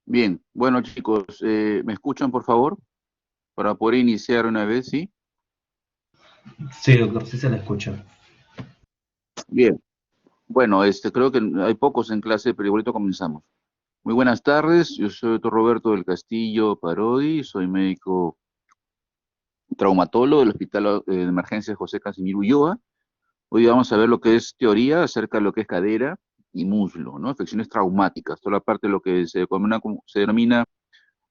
Bien, bueno chicos, ¿me escuchan por favor? Para poder iniciar una vez, ¿sí? Sí, doctor, sí se la escucha. Bien, bueno, creo que hay pocos en clase, pero igualito comenzamos. Muy buenas tardes, yo soy doctor Roberto del Castillo Parodi, soy médico traumatólogo del Hospital de Emergencias José Casimiro Ulloa. Hoy vamos a ver lo que es teoría acerca de lo que es cadera y muslo, ¿no? Afecciones traumáticas, toda la parte de lo que se denomina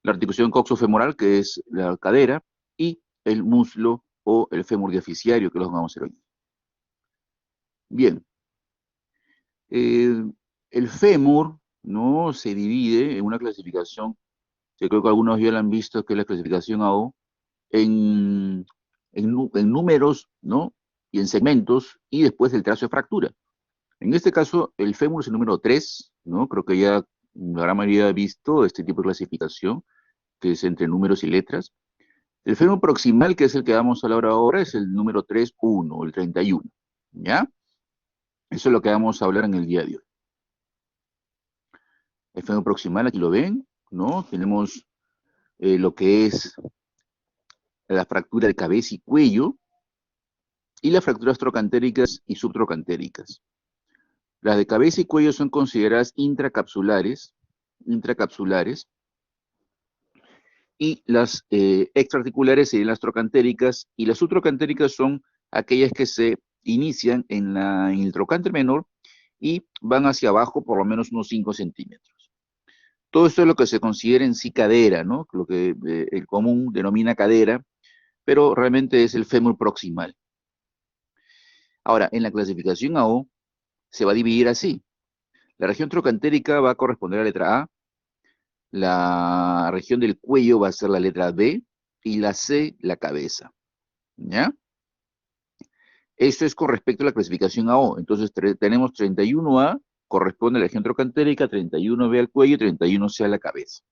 la articulación coxofemoral, que es la cadera, y el muslo o el fémur diaficiario, que es lo que vamos a hacer hoy. Bien, eh, el fémur, ¿no? Se divide en una clasificación, que creo que algunos ya la han visto, que es la clasificación AO, en, en números, ¿no? Y en segmentos, y después el trazo de fractura. En este caso, el fémur es el número 3, ¿no? Creo que ya la gran mayoría ha visto este tipo de clasificación, que es entre números y letras. El fémur proximal, que es el que vamos a hablar ahora, es el número 3-1, el 31, ¿ya? Eso es lo que vamos a hablar en el día de hoy. El fémur proximal, aquí lo ven, ¿no? Tenemos lo que es la fractura de cabeza y cuello y las fracturas trocantéricas y subtrocantéricas. Las de cabeza y cuello son consideradas intracapsulares, y las extraarticulares serían las trocantéricas, y las subtrocantéricas son aquellas que se inician en el trocánter menor y van hacia abajo por lo menos unos 5 centímetros. Todo esto es lo que se considera en sí cadera, ¿no? Lo que el común denomina cadera, pero realmente es el fémur proximal. Ahora, en la clasificación AO se va a dividir así. La región trocantérica va a corresponder a la letra A, la región del cuello va a ser la letra B y la C la cabeza, ¿ya? Esto es con respecto a la clasificación AO. Entonces tenemos 31A, corresponde a la región trocantérica, 31B al cuello y 31C a la cabeza.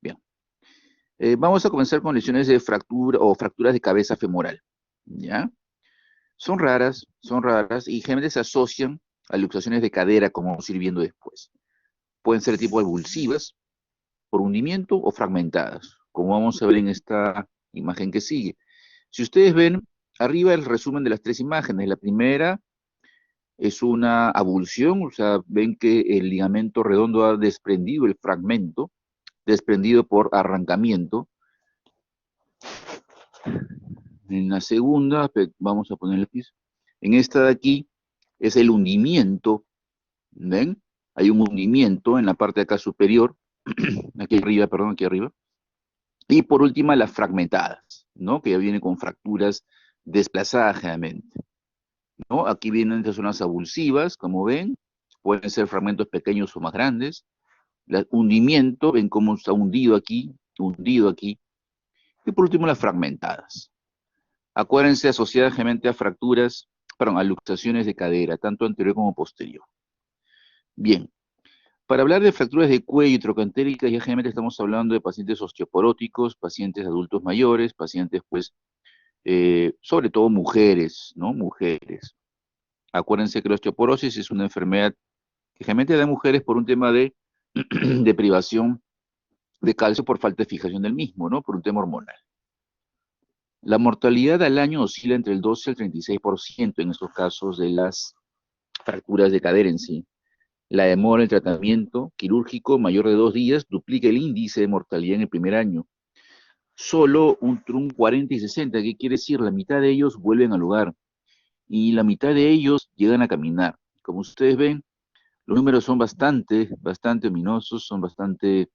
Bien. Vamos a comenzar con lesiones de fractura o fracturas de cabeza femoral, ¿ya? Son raras y generalmente se asocian a luxaciones de cadera, como vamos a ir viendo después. Pueden ser de tipo avulsivas, por hundimiento o fragmentadas, como vamos a ver en esta imagen que sigue. Si ustedes ven, arriba el resumen de las tres imágenes. La primera es una avulsión, o sea, ven que el ligamento redondo ha desprendido el fragmento, desprendido por arrancamiento. En la segunda, vamos a poner el piso. En esta de aquí es el hundimiento, ¿ven? Hay un hundimiento en la parte de acá superior, aquí arriba, perdón, aquí arriba. Y por última, las fragmentadas, ¿no? Que ya vienen con fracturas desplazadas generalmente, ¿no? Aquí vienen estas zonas avulsivas, como ven, pueden ser fragmentos pequeños o más grandes. El hundimiento, ven cómo está hundido aquí. Y por último, las fragmentadas. Acuérdense, asociadas generalmente a fracturas, perdón, a luxaciones de cadera, tanto anterior como posterior. Bien, para hablar de fracturas de cuello y trocantéricas, ya generalmente estamos hablando de pacientes osteoporóticos, pacientes adultos mayores, pacientes, pues, sobre todo mujeres, ¿no? Mujeres. Acuérdense que la osteoporosis es una enfermedad que generalmente da a mujeres por un tema de, de privación de calcio por falta de fijación del mismo, ¿no? Por un tema hormonal. La mortalidad al año oscila entre el 12 y el 36% en estos casos de las fracturas de cadera en sí. La demora en tratamiento quirúrgico mayor de 2 días duplica el índice de mortalidad en el primer año. Solo un 40 y 60, ¿qué quiere decir? La mitad de ellos vuelven al hogar y la mitad de ellos llegan a caminar. Como ustedes ven, los números son bastante ominosos, son bastante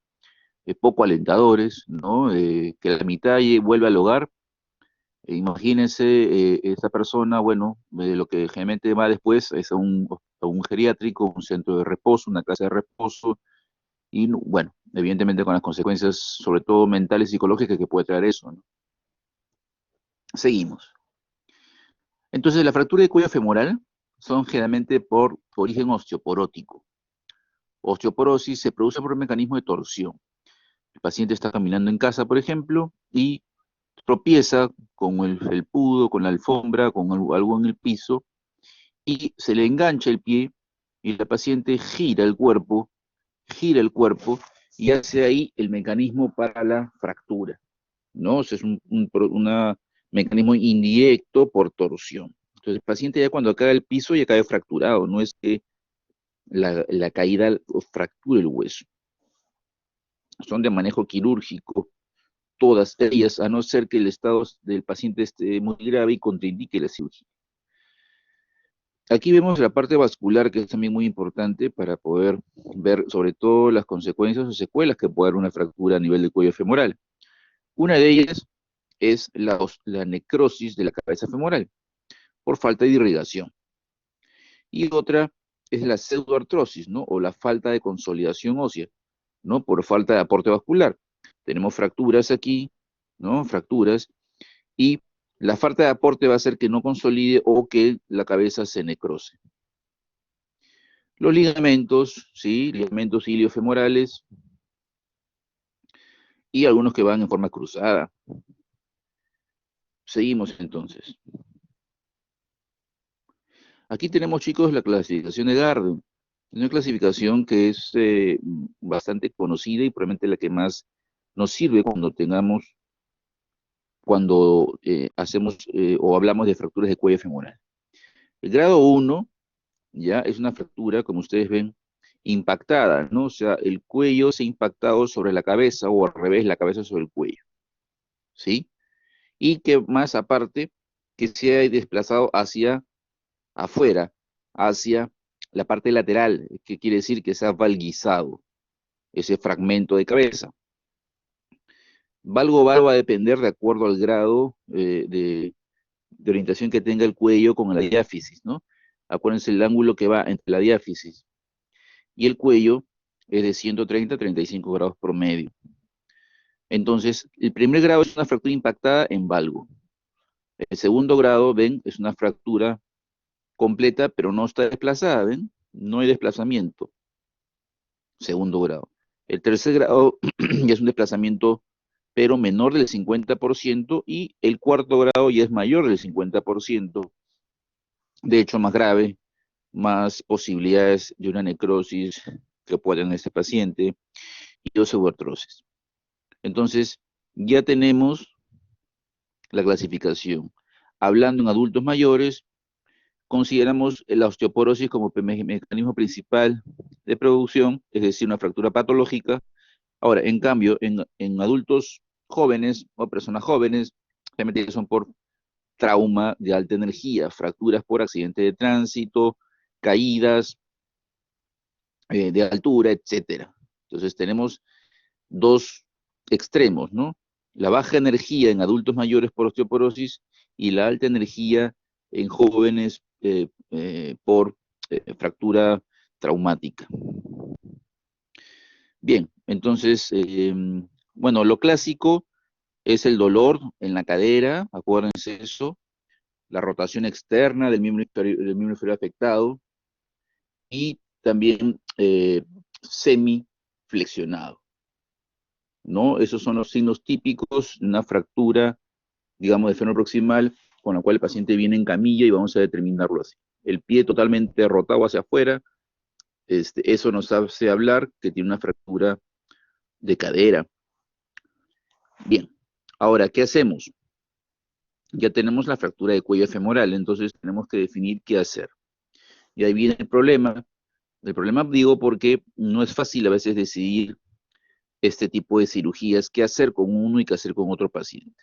poco alentadores, ¿no? Que la mitad vuelva al hogar. Imagínense, esta persona, bueno, lo que generalmente va después es a un geriátrico, un centro de reposo, una casa de reposo, y bueno, evidentemente con las consecuencias, sobre todo mentales y psicológicas, que puede traer eso, ¿no? Seguimos. Entonces, la fractura de cuello femoral son generalmente por origen osteoporótico. Osteoporosis se produce por un mecanismo de torsión. El paciente está caminando en casa, por ejemplo, y tropieza con el felpudo, con la alfombra, con algo en el piso, y se le engancha el pie, y la paciente gira el cuerpo y hace ahí el mecanismo para la fractura, ¿no? O sea, es un mecanismo indirecto por torsión. Entonces, el paciente ya cuando cae al piso ya cae fracturado, no es que la caída fracture el hueso. Son de manejo quirúrgico, todas ellas, a no ser que el estado del paciente esté muy grave y contraindique la cirugía. Aquí vemos la parte vascular, que es también muy importante para poder ver sobre todo las consecuencias o secuelas que puede dar una fractura a nivel del cuello femoral. Una de ellas es la necrosis de la cabeza femoral por falta de irrigación. Y otra es la pseudoartrosis, ¿no? O la falta de consolidación ósea, ¿no? Por falta de aporte vascular. Tenemos fracturas aquí, ¿no? Fracturas, y la falta de aporte va a hacer que no consolide o que la cabeza se necrose. Los ligamentos, ¿sí? Ligamentos iliofemorales y algunos que van en forma cruzada. Seguimos entonces. Aquí tenemos, chicos, la clasificación de Gardner. Una clasificación que es bastante conocida y probablemente la que más nos sirve cuando hacemos o hablamos de fracturas de cuello femoral. El grado 1 ya es una fractura, como ustedes ven, impactada, ¿no? O sea, el cuello se ha impactado sobre la cabeza o al revés, la cabeza sobre el cuello, ¿sí? Y que más aparte, que se ha desplazado hacia afuera, hacia la parte lateral, que quiere decir que se ha valguizado ese fragmento de cabeza. Valgo va a depender de acuerdo al grado de orientación que tenga el cuello con la diáfisis, ¿no? Acuérdense el ángulo que va entre la diáfisis y el cuello es de 130 a 35 grados promedio. Entonces, el primer grado es una fractura impactada en valgo. El segundo grado, ven, es una fractura completa, pero no está desplazada, ¿ven? No hay desplazamiento. Segundo grado. El tercer grado ya es un desplazamiento, pero menor del 50%, y el cuarto grado ya es mayor del 50%. De hecho, más grave, más posibilidades de una necrosis que pueda tener este paciente y osteoartrosis. Entonces, ya tenemos la clasificación. Hablando en adultos mayores, consideramos la osteoporosis como mecanismo principal de producción, es decir, una fractura patológica. Ahora, en cambio, en adultos jóvenes o personas jóvenes, realmente son por trauma de alta energía, fracturas por accidente de tránsito, caídas de altura, etcétera. Entonces tenemos dos extremos, ¿no? La baja energía en adultos mayores por osteoporosis y la alta energía en jóvenes por fractura traumática. Bien, entonces, bueno, lo clásico es el dolor en la cadera, acuérdense eso, la rotación externa del miembro inferior afectado y también semiflexionado, ¿no? Esos son los signos típicos de una fractura, digamos, de fémur proximal, con la cual el paciente viene en camilla y vamos a determinarlo así. El pie totalmente rotado hacia afuera, eso nos hace hablar que tiene una fractura de cadera. Bien, ahora, ¿qué hacemos? Ya tenemos la fractura de cuello femoral, entonces tenemos que definir qué hacer. Y ahí viene el problema. El problema, digo, porque no es fácil a veces decidir este tipo de cirugías, qué hacer con uno y qué hacer con otro paciente.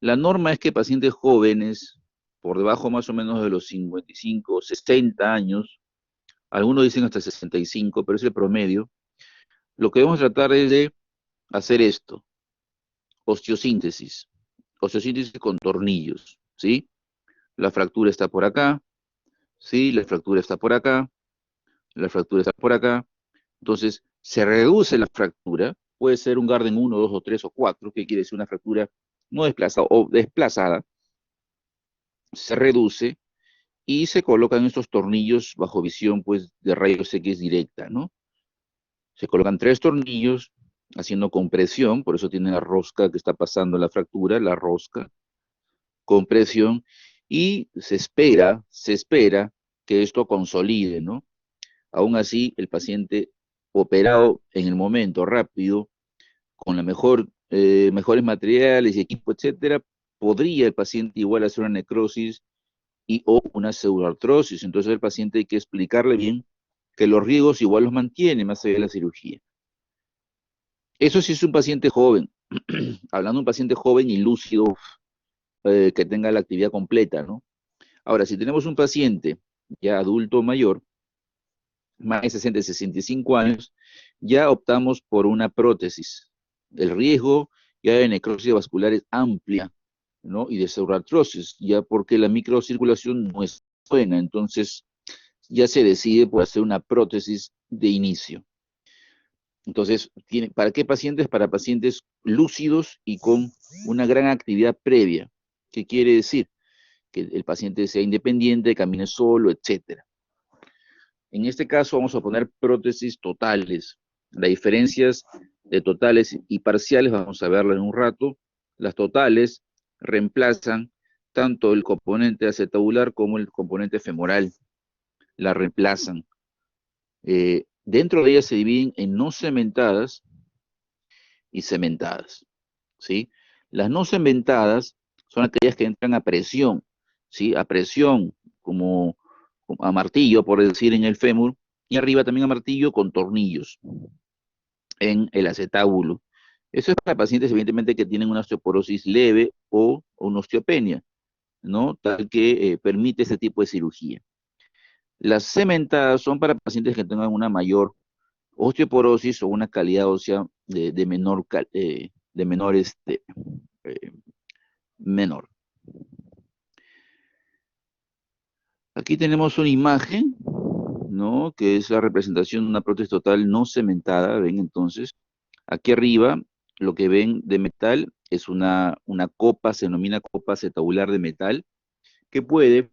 La norma es que pacientes jóvenes, por debajo más o menos de los 55, 60 años, algunos dicen hasta 65, pero es el promedio, lo que debemos tratar es de hacer esto, osteosíntesis, osteosíntesis con tornillos, ¿sí? La fractura está por acá, ¿sí? La fractura está por acá, la fractura está por acá, entonces se reduce la fractura, puede ser un Garden 1, 2 o 3 o 4, que quiere decir una fractura no desplazada o desplazada, se reduce y se colocan estos tornillos bajo visión pues de rayos X directa, ¿no? Se colocan 3 tornillos haciendo compresión, por eso tiene la rosca que está pasando la fractura, la rosca, compresión, y se espera que esto consolide, ¿no? Aún así, el paciente operado en el momento, rápido, con la mejores materiales y equipo, etcétera, podría el paciente igual hacer una necrosis y o una pseudoartrosis. Entonces el paciente hay que explicarle bien que los riesgos igual los mantiene más allá de la cirugía. Eso sí es un paciente joven, hablando de un paciente joven y lúcido, que tenga la actividad completa, ¿no? Ahora, si tenemos un paciente ya adulto mayor, más de 60, 65 años, ya optamos por una prótesis. El riesgo ya de necrosis vascular es amplia, ¿no? Y de pseudoartrosis, ya porque la microcirculación no es buena, entonces ya se decide por hacer una prótesis de inicio. Entonces, ¿para qué pacientes? Para pacientes lúcidos y con una gran actividad previa. ¿Qué quiere decir? Que el paciente sea independiente, camine solo, etcétera. En este caso vamos a poner prótesis totales. Las diferencias de totales y parciales vamos a verlas en un rato. Las totales reemplazan tanto el componente acetabular como el componente femoral. La reemplazan. Dentro de ellas se dividen en no cementadas y cementadas, ¿sí? Las no cementadas son aquellas que entran a presión, ¿sí? A presión, como a martillo, por decir, en el fémur, y arriba también a martillo con tornillos en el acetábulo. Eso es para pacientes, evidentemente, que tienen una osteoporosis leve o una osteopenia, ¿no? Tal que permite este tipo de cirugía. Las cementadas son para pacientes que tengan una mayor osteoporosis o una calidad ósea eh, menor. Aquí tenemos una imagen, ¿no? Que es la representación de una prótesis total no cementada. Ven entonces, aquí arriba lo que ven de metal es una copa, se denomina copa acetabular de metal, que puede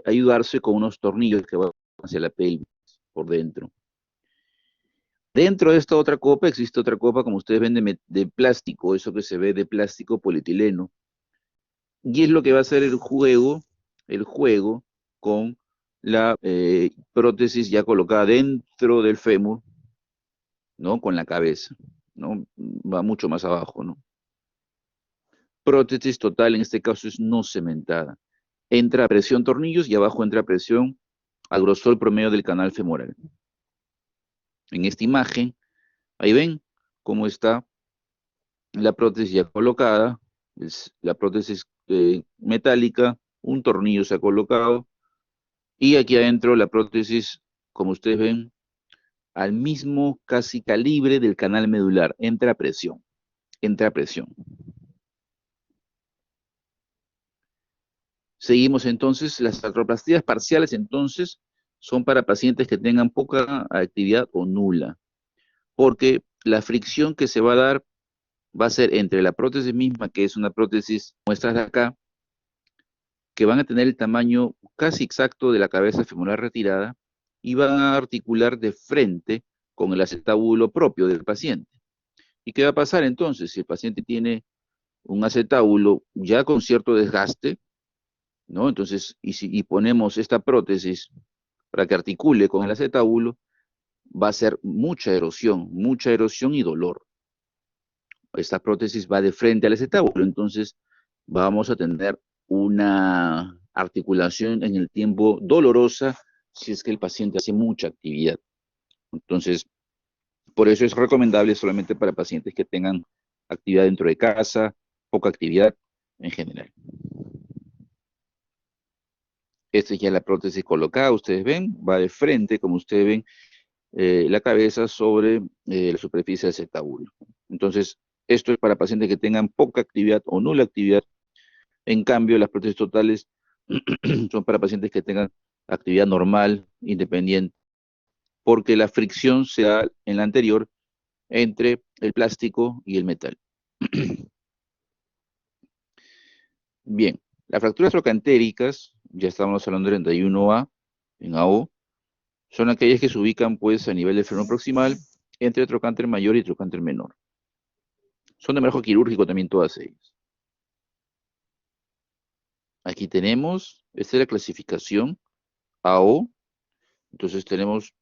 ayudarse con unos tornillos que van hacia la pelvis por dentro. Dentro de esta otra copa existe otra copa, como ustedes ven, de plástico, eso que se ve de plástico polietileno. Y es lo que va a hacer el juego con la prótesis ya colocada dentro del fémur, ¿no? Con la cabeza, ¿no? Va mucho más abajo, ¿no? Prótesis total, en este caso, es no cementada. Entra a presión tornillos y abajo entra a presión al grosor promedio del canal femoral. En esta imagen, ahí ven cómo está la prótesis ya colocada, es la prótesis metálica, un tornillo se ha colocado, y aquí adentro la prótesis, como ustedes ven, al mismo casi calibre del canal medular, entra a presión, entra a presión. Seguimos entonces, las artroplastías parciales entonces son para pacientes que tengan poca actividad o nula, porque la fricción que se va a dar va a ser entre la prótesis misma, que es una prótesis, muestras de acá, que van a tener el tamaño casi exacto de la cabeza femoral retirada y van a articular de frente con el acetábulo propio del paciente. ¿Y qué va a pasar entonces? Si el paciente tiene un acetábulo ya con cierto desgaste, ¿no? Entonces, y ponemos esta prótesis para que articule con el acetábulo, va a ser mucha erosión y dolor. Esta prótesis va de frente al acetábulo, entonces vamos a tener una articulación en el tiempo dolorosa si es que el paciente hace mucha actividad. Entonces, por eso es recomendable solamente para pacientes que tengan actividad dentro de casa, poca actividad en general. Esta es ya la prótesis colocada, ustedes ven, va de frente, como ustedes ven, la cabeza sobre la superficie del acetábulo. Entonces, esto es para pacientes que tengan poca actividad o nula actividad. En cambio, las prótesis totales son para pacientes que tengan actividad normal, independiente, porque la fricción se da en la anterior entre el plástico y el metal. Bien, las fracturas trocantéricas, ya estamos hablando del 31A, en AO, son aquellas que se ubican pues a nivel del freno proximal entre trocánter mayor y trocánter menor. Son de manejo quirúrgico también todas ellas. Aquí tenemos, esta es la clasificación AO, entonces tenemos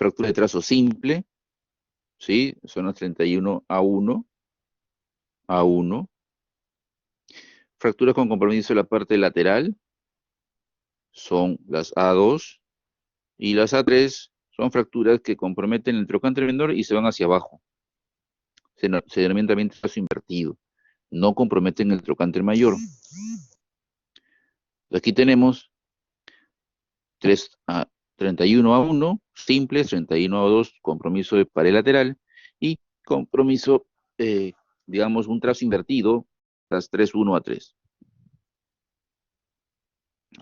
fractura de trazo simple, ¿sí? Son las 31A1, A1. Fracturas con compromiso de la parte lateral son las A2 y las A3 son fracturas que comprometen el trocánter menor y se van hacia abajo. Se denomina también trazo invertido. No comprometen el trocánter mayor. Aquí tenemos 31A1, simples, 31A2, compromiso de pared lateral, y compromiso, digamos, un trazo invertido, las 31A3.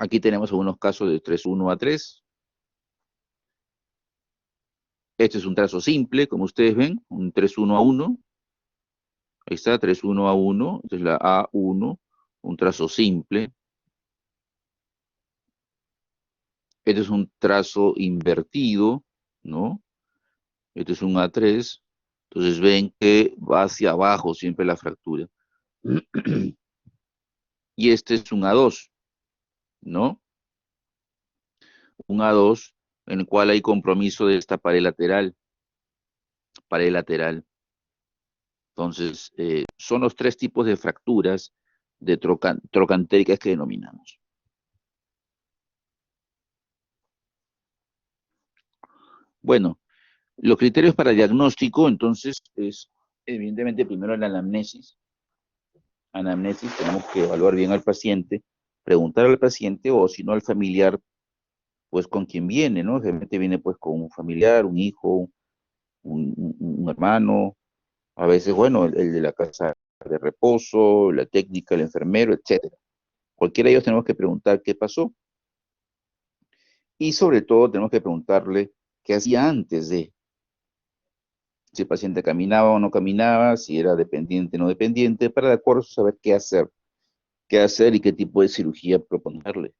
Aquí tenemos algunos casos de 31A3. Este es un trazo simple, como ustedes ven, un 31A1. Ahí está, 31A1, esta es la A1, un trazo simple. Este es un trazo invertido, ¿no? Este es un A3. Entonces ven que va hacia abajo siempre la fractura. Y este es un A2, ¿no? Un A2 en el cual hay compromiso de esta pared lateral. Pared lateral. Entonces, son los tres tipos de fracturas de trocantéricas que denominamos. Bueno, los criterios para diagnóstico, entonces, es evidentemente primero la anamnesis. Anamnesis, tenemos que evaluar bien al paciente, preguntar al paciente o si no al familiar, pues con quien viene, ¿no? Generalmente viene pues con un familiar, un hijo, un hermano, a veces, bueno, el de la casa de reposo, la técnica, el enfermero, etcétera. Cualquiera de ellos tenemos que preguntar qué pasó y sobre todo tenemos que preguntarle qué hacía antes de, si el paciente caminaba o no caminaba, si era dependiente o no dependiente, para de acuerdo saber qué hacer y qué tipo de cirugía proponerle.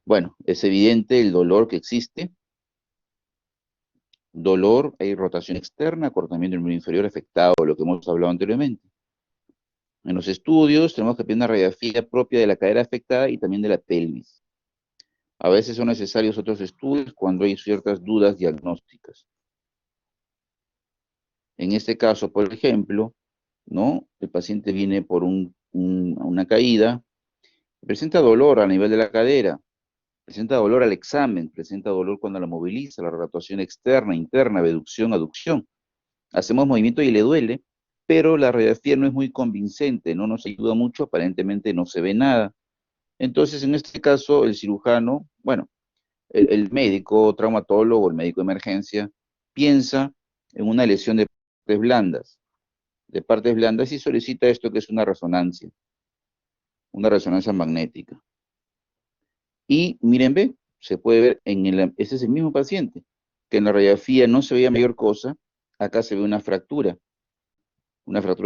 Bueno, es evidente el dolor que existe. Dolor, hay rotación externa, acortamiento del miembro inferior afectado, lo que hemos hablado anteriormente. En los estudios tenemos que pedir una radiografía propia de la cadera afectada y también de la pelvis. A veces son necesarios otros estudios cuando hay ciertas dudas diagnósticas. En este caso, por ejemplo, ¿no? El paciente viene por una caída, presenta dolor a nivel de la cadera, presenta dolor al examen, presenta dolor cuando la moviliza, la rotación externa, interna, abducción, aducción. Hacemos movimiento y le duele, pero la radiografía no es muy convincente, no nos ayuda mucho, aparentemente no se ve nada. Entonces, en este caso, el cirujano, bueno, el médico traumatólogo, el médico de emergencia, piensa en una lesión de partes blandas y solicita esto que es una resonancia magnética. Y miren, ve, se puede ver ese es el mismo paciente, que en la radiografía no se veía mayor cosa, acá se ve una fractura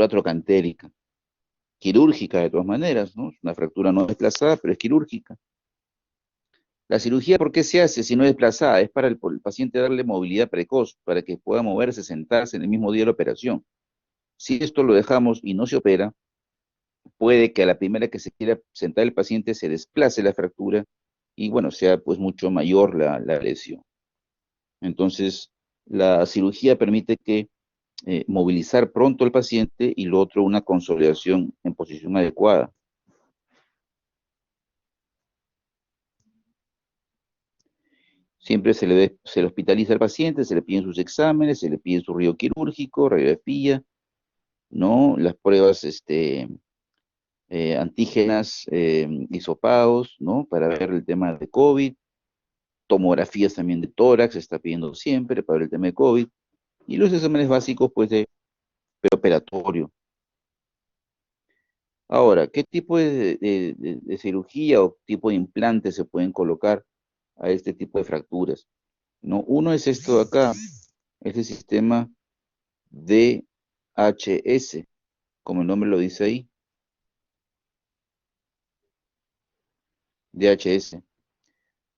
trocantérica, quirúrgica de todas maneras, ¿no? Una fractura no desplazada, pero es quirúrgica. La cirugía, ¿por qué se hace si no es desplazada? Es para el paciente darle movilidad precoz, para que pueda moverse, sentarse en el mismo día de la operación. Si esto lo dejamos y no se opera, puede que a la primera que se quiera sentar el paciente se desplace la fractura y, bueno, sea pues mucho mayor la lesión. Entonces, la cirugía permite que movilizar pronto al paciente y lo otro, una consolidación en posición adecuada. Siempre se le hospitaliza al paciente, se le piden sus exámenes, se le pide su río quirúrgico, radiografía, ¿no? Las pruebas antígenas, hisopados, ¿no? Para ver el tema de COVID, tomografías también de tórax, se está pidiendo siempre para ver el tema de COVID, y los exámenes básicos, pues, de preoperatorio. Ahora, ¿qué tipo de cirugía o tipo de implante se pueden colocar a este tipo de fracturas? ¿No? Uno es esto de acá, este sistema DHS, como el nombre lo dice ahí, DHS.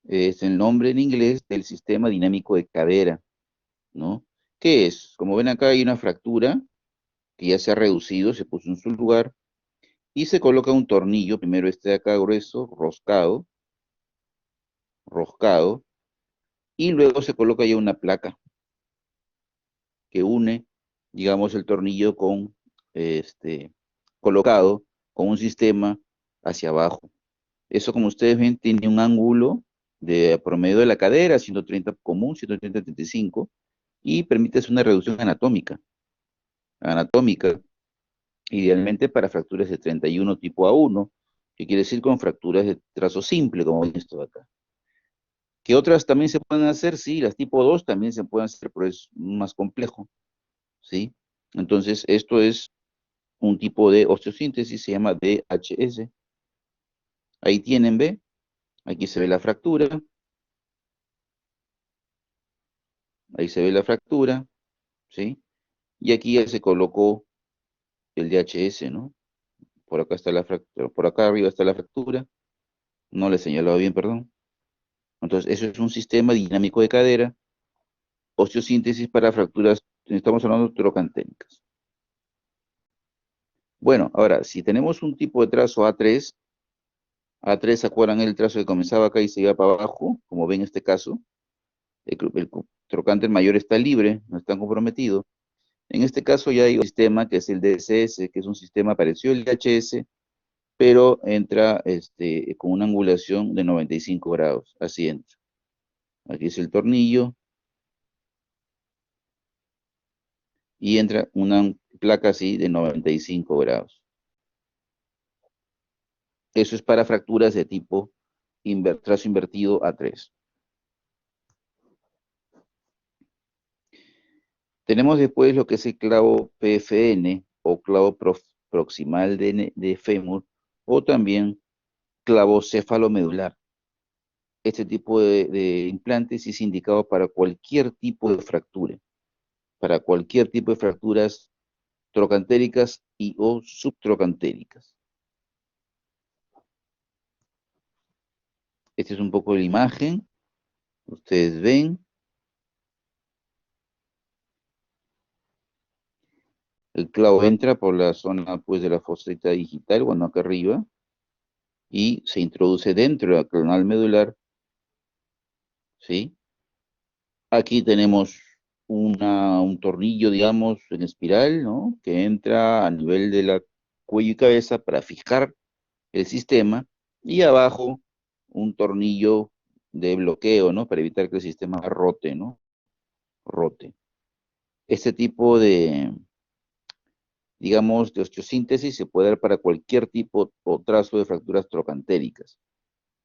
Es el nombre en inglés del sistema dinámico de cadera, ¿no? ¿Qué es? Como ven acá hay una fractura que ya se ha reducido, se puso en su lugar, y se coloca un tornillo, primero este de acá grueso, roscado, y luego se coloca ya una placa que une, digamos, el tornillo con, colocado con un sistema hacia abajo. Eso, como ustedes ven, tiene un ángulo de promedio de la cadera, 130 común, 130-35, y permite hacer una reducción anatómica, idealmente para fracturas de 31 tipo A1, que quiere decir con fracturas de trazo simple, como ven esto de acá. ¿Qué otras también se pueden hacer? Sí, las tipo 2 también se pueden hacer, pero es más complejo, ¿sí? Entonces, esto es un tipo de osteosíntesis, se llama DHS. Ahí tienen, ¿ve? Aquí se ve la fractura, ahí se ve la fractura, ¿sí? Y aquí ya se colocó el DHS, ¿no? Por acá está la fractura, por acá arriba está la fractura, no le he señalado bien, perdón. Entonces, eso es un sistema dinámico de cadera, osteosíntesis para fracturas, estamos hablando de trocanténicas. Bueno, ahora, si tenemos un tipo de trazo A3, ¿se acuerdan el trazo que comenzaba acá y se iba para abajo? Como ven en este caso, el trocante mayor está libre, no está comprometido. En este caso ya hay un sistema que es el DSS, que es un sistema parecido al DHS, pero entra con una angulación de 95 grados, así entra. Aquí es el tornillo, y entra una placa así de 95 grados. Eso es para fracturas de tipo trazo invertido A3. Tenemos después lo que es el clavo PFN o clavo proximal de fémur, o también clavo cefalomedular. Este tipo de implantes es indicado para cualquier tipo de fractura, para cualquier tipo de fracturas trocantéricas y o subtrocantéricas. Esta es un poco la imagen. Ustedes ven. El clavo entra por la zona pues, de la foseta digital, bueno, acá arriba, y se introduce dentro de la canal medular, ¿sí? Aquí tenemos un tornillo, digamos, en espiral, ¿no? Que entra a nivel de la cuello y cabeza para fijar el sistema, y abajo un tornillo de bloqueo, ¿no? Para evitar que el sistema rote, ¿no? Rote. Este tipo de, digamos, de osteosíntesis se puede dar para cualquier tipo o trazo de fracturas trocantéricas.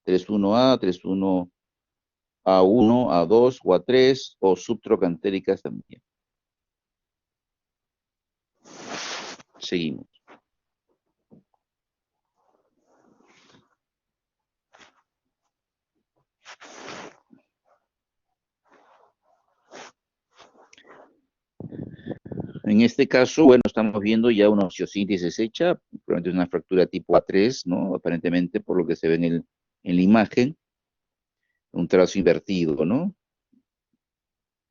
3-1A, 3-1A1, A2 o A3 o subtrocantéricas también. Seguimos. En este caso, bueno, estamos viendo ya una osteosíntesis hecha, probablemente es una fractura tipo A3, ¿no? Aparentemente, por lo que se ve en la imagen, un trazo invertido, ¿no?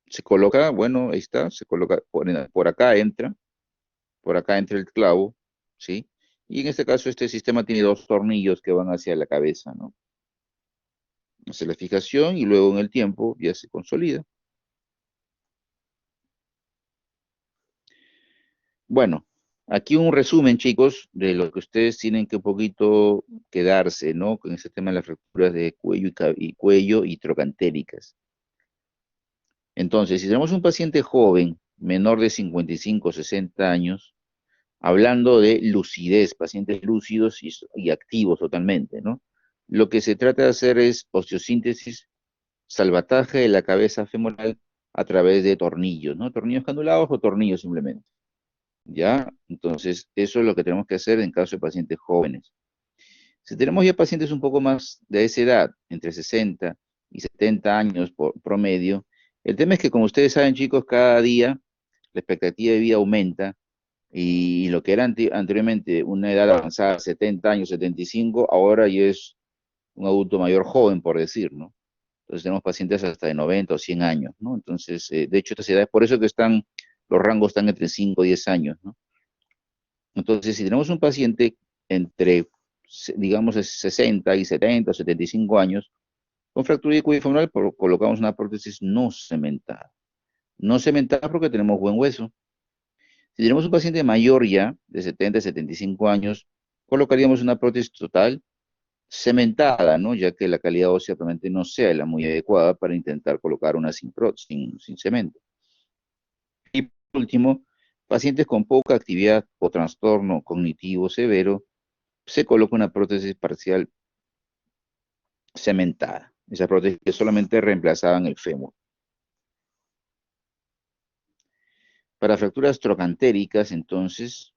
Se coloca, bueno, ahí está, se coloca, por acá entra el clavo, ¿sí? Y en este caso, este sistema tiene dos tornillos que van hacia la cabeza, ¿no? Hace la fijación y luego en el tiempo ya se consolida. Bueno, aquí un resumen, chicos, de lo que ustedes tienen que un poquito quedarse, ¿no? Con ese tema de las fracturas de cuello y cuello y trocantéricas. Entonces, si tenemos un paciente joven, menor de 55 o 60 años, hablando de lucidez, pacientes lúcidos y activos totalmente, ¿no? Lo que se trata de hacer es osteosíntesis, salvataje de la cabeza femoral a través de tornillos, ¿no? Tornillos canulados o tornillos simplemente. ¿Ya? Entonces, eso es lo que tenemos que hacer en caso de pacientes jóvenes. Si tenemos ya pacientes un poco más de esa edad, entre 60 y 70 años por promedio, el tema es que, como ustedes saben, chicos, cada día la expectativa de vida aumenta, y lo que era anteriormente una edad avanzada, 70 años, 75, ahora ya es un adulto mayor joven, por decir, ¿no? Entonces tenemos pacientes hasta de 90 o 100 años, ¿no? Entonces, de hecho, estas edades, por eso que los rangos están entre 5 y 10 años, ¿no? Entonces, si tenemos un paciente entre, digamos, 60 y 70 o 75 años, Con fractura de cuello femoral colocamos una prótesis no cementada. No cementada porque tenemos buen hueso. Si tenemos un paciente mayor ya, de 70 a 75 años, colocaríamos una prótesis total cementada, ¿no? Ya que la calidad ósea probablemente no sea la muy adecuada para intentar colocar una sin cemento. Y por último, pacientes con poca actividad o trastorno cognitivo severo, se coloca una prótesis parcial cementada. Esa prótesis que solamente reemplazaban el fémur. Para fracturas trocantéricas, entonces,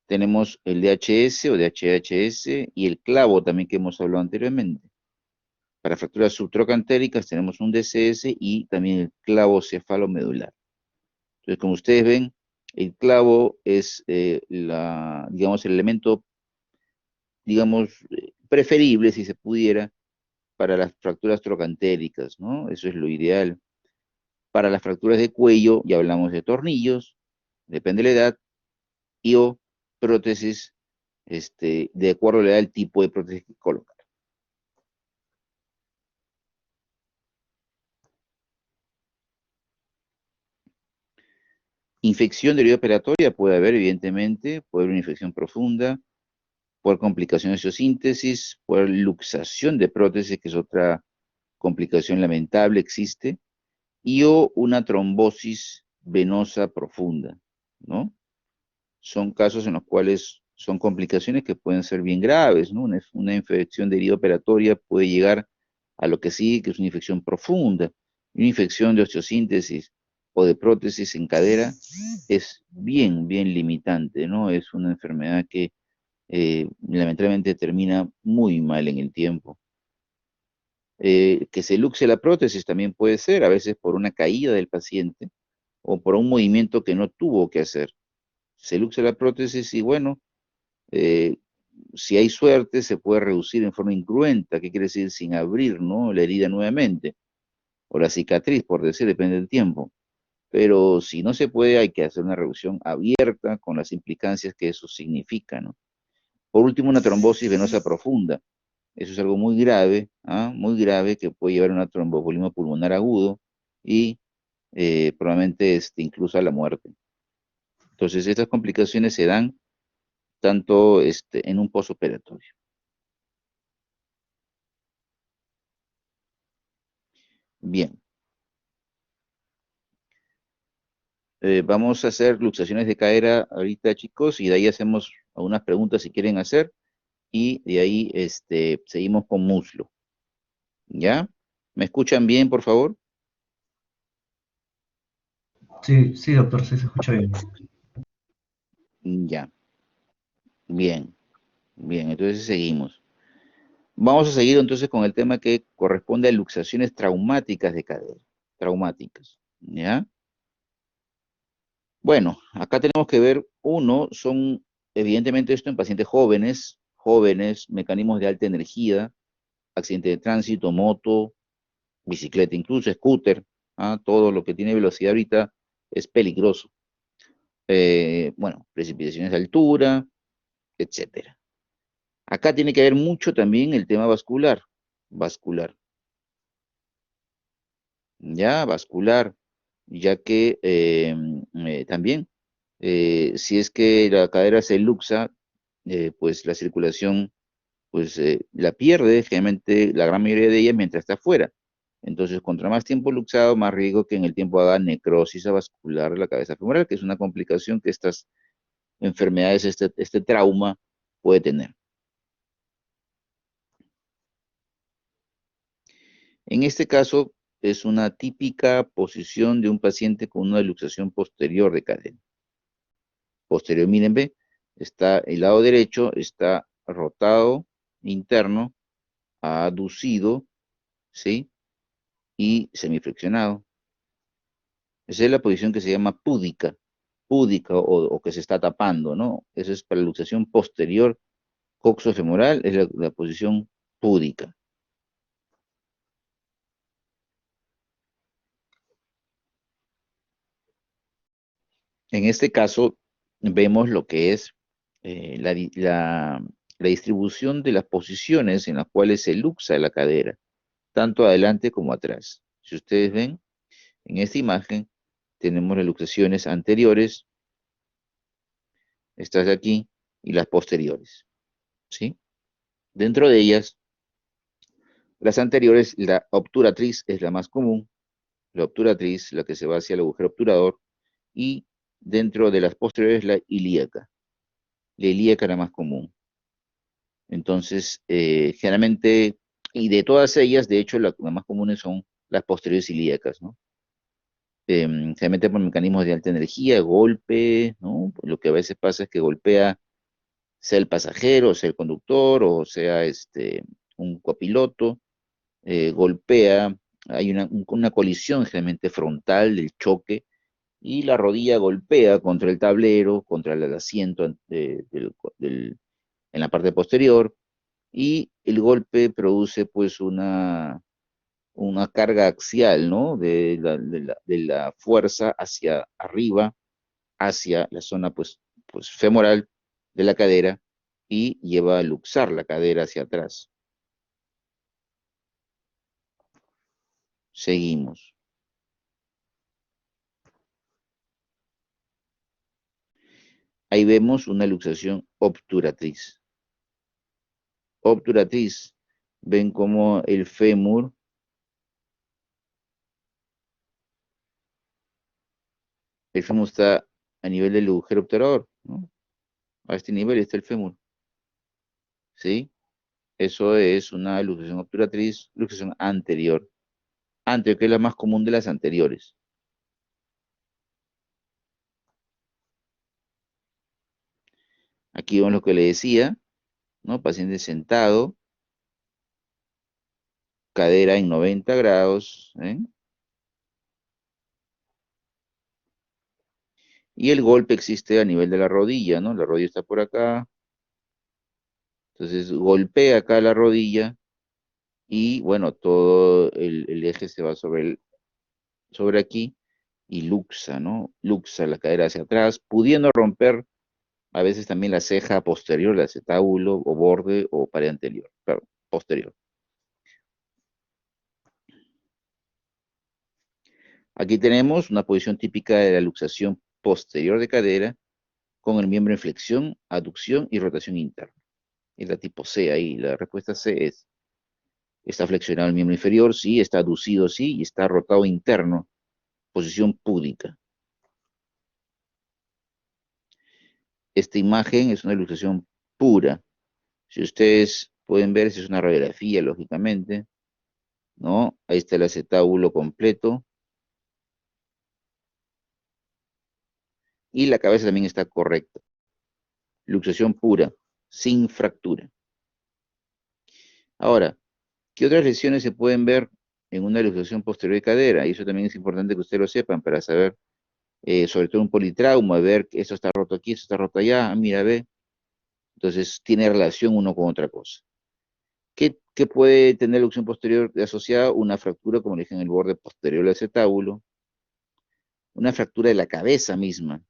tenemos el DHS o DHHS y el clavo también que hemos hablado anteriormente. Para fracturas subtrocantéricas tenemos un DCS y también el clavo cefalomedular. Entonces, como ustedes ven, el clavo es digamos, el elemento, digamos, preferible, si se pudiera, para las fracturas trocantéricas, ¿no? Eso es lo ideal. Para las fracturas de cuello, ya hablamos de tornillos, depende de la edad, y o prótesis, de acuerdo a la edad, el tipo de prótesis que colocar. Infección de herida operatoria puede haber, evidentemente, puede haber una infección profunda, por complicaciones de osteosíntesis, por luxación de prótesis, que es otra complicación lamentable, existe, y o una trombosis venosa profunda, ¿no? Son casos en los cuales son complicaciones que pueden ser bien graves, ¿no? Una infección de herida operatoria puede llegar a lo que sigue, que es una infección profunda. Una infección de osteosíntesis o de prótesis en cadera es bien, bien limitante, ¿no? Es una enfermedad que lamentablemente termina muy mal en el tiempo. Que se luxe la prótesis también puede ser, a veces por una caída del paciente o por un movimiento que no tuvo que hacer. Se luxe la prótesis y bueno, eh, si hay suerte se puede reducir en forma incruenta, ¿qué quiere decir? Sin abrir, ¿no? La herida nuevamente, o la cicatriz, por decir, depende del tiempo. Pero si no se puede, hay que hacer una reducción abierta con las implicancias que eso significa, ¿no? Por último, una trombosis venosa profunda. Eso es algo muy grave, ¿ah? Muy grave, que puede llevar a una tromboembolismo pulmonar agudo y probablemente incluso a la muerte. Entonces, estas complicaciones se dan tanto en un posoperatorio. Bien, vamos a hacer luxaciones de cadera ahorita, chicos, y de ahí hacemos algunas preguntas si quieren hacer, y de ahí seguimos con muslo. ¿Ya? ¿Me escuchan bien, por favor? Sí, sí, doctor, sí se escucha bien. Ya, bien, bien, entonces seguimos. Vamos a seguir entonces con el tema que corresponde a luxaciones traumáticas de cadera, traumáticas, ¿ya? Bueno, acá tenemos que ver, uno, son evidentemente esto en pacientes jóvenes, mecanismos de alta energía, accidente de tránsito, moto, bicicleta, incluso scooter, ¿ah? Todo lo que tiene velocidad ahorita es peligroso. Bueno, precipitaciones de altura, etcétera. Acá tiene que ver mucho también el tema vascular, ya, vascular, ya que también, si es que la cadera se luxa, pues la circulación, pues la pierde, generalmente la gran mayoría de ellas mientras está afuera. Entonces, contra más tiempo luxado, más riesgo que en el tiempo haga necrosis vascular de la cabeza femoral, que es una complicación que estas enfermedades, este trauma puede tener. En este caso, es una típica posición de un paciente con una luxación posterior de cadera. Posterior, miren, ve, está el lado derecho, está rotado interno, aducido, ¿sí? Y semiflexionado. Esa es la posición que se llama púdica o que se está tapando, ¿no? Esa es para la luxación posterior coxofemoral, es la posición púdica. En este caso, vemos lo que es la distribución de las posiciones en las cuales se luxa la cadera. tanto adelante como atrás. Si ustedes ven, en esta imagen tenemos las luxaciones anteriores, estas de aquí, y las posteriores, ¿sí? Dentro de ellas, las anteriores, la obturatriz es la más común, la obturatriz, la que se va hacia el agujero obturador, y dentro de las posteriores, la ilíaca. La ilíaca es la más común. Entonces, generalmente, y de todas ellas, de hecho, las más comunes son las posteriores ilíacas, ¿no? Generalmente por mecanismos de alta energía, golpe, ¿no? Lo que a veces pasa es que golpea, sea el pasajero, sea el conductor, o sea un copiloto, golpea, hay una colisión generalmente frontal del choque, y la rodilla golpea contra el tablero, contra el asiento en la parte posterior, y el golpe produce pues una carga axial, ¿no? De la fuerza hacia arriba, hacia la zona pues femoral de la cadera, y lleva a luxar la cadera hacia atrás. Seguimos. Ahí vemos una luxación obturatriz. Obturatriz. Ven cómo el fémur está a nivel del agujero obturador, ¿no? A este nivel está el fémur, ¿sí? Eso es una luxación obturatriz, luxación anterior. Anterior, que es la más común de las anteriores. Aquí vemos lo que le decía, ¿no? Paciente sentado, cadera en 90 grados, ¿eh? Y el golpe existe a nivel de la rodilla, ¿no? La rodilla está por acá. Entonces golpea acá la rodilla y, bueno, todo el eje se va sobre aquí y luxa, ¿no? Luxa la cadera hacia atrás, pudiendo romper a veces también la ceja posterior, el acetábulo o borde o pared anterior, claro, posterior. Aquí tenemos una posición típica de la luxación posterior de cadera con el miembro en flexión, aducción y rotación interna. Es la tipo C ahí. La respuesta C es, está flexionado el miembro inferior, sí, está aducido, sí, y está rotado interno, posición púdica. Esta imagen es una ilustración pura. Si ustedes pueden ver, si es una radiografía, lógicamente, ¿no? Ahí está el acetábulo completo. Y la cabeza también está correcta. Luxación pura, sin fractura. Ahora, ¿qué otras lesiones se pueden ver en una luxación posterior de cadera? Y eso también es importante que ustedes lo sepan para saber, sobre todo un politrauma, ver que esto está roto aquí, esto está roto allá, mira, ve. Entonces, tiene relación uno con otra cosa. ¿Qué puede tener luxación posterior asociada? Una fractura, como le dije, en el borde posterior del acetábulo, una fractura de la cabeza misma,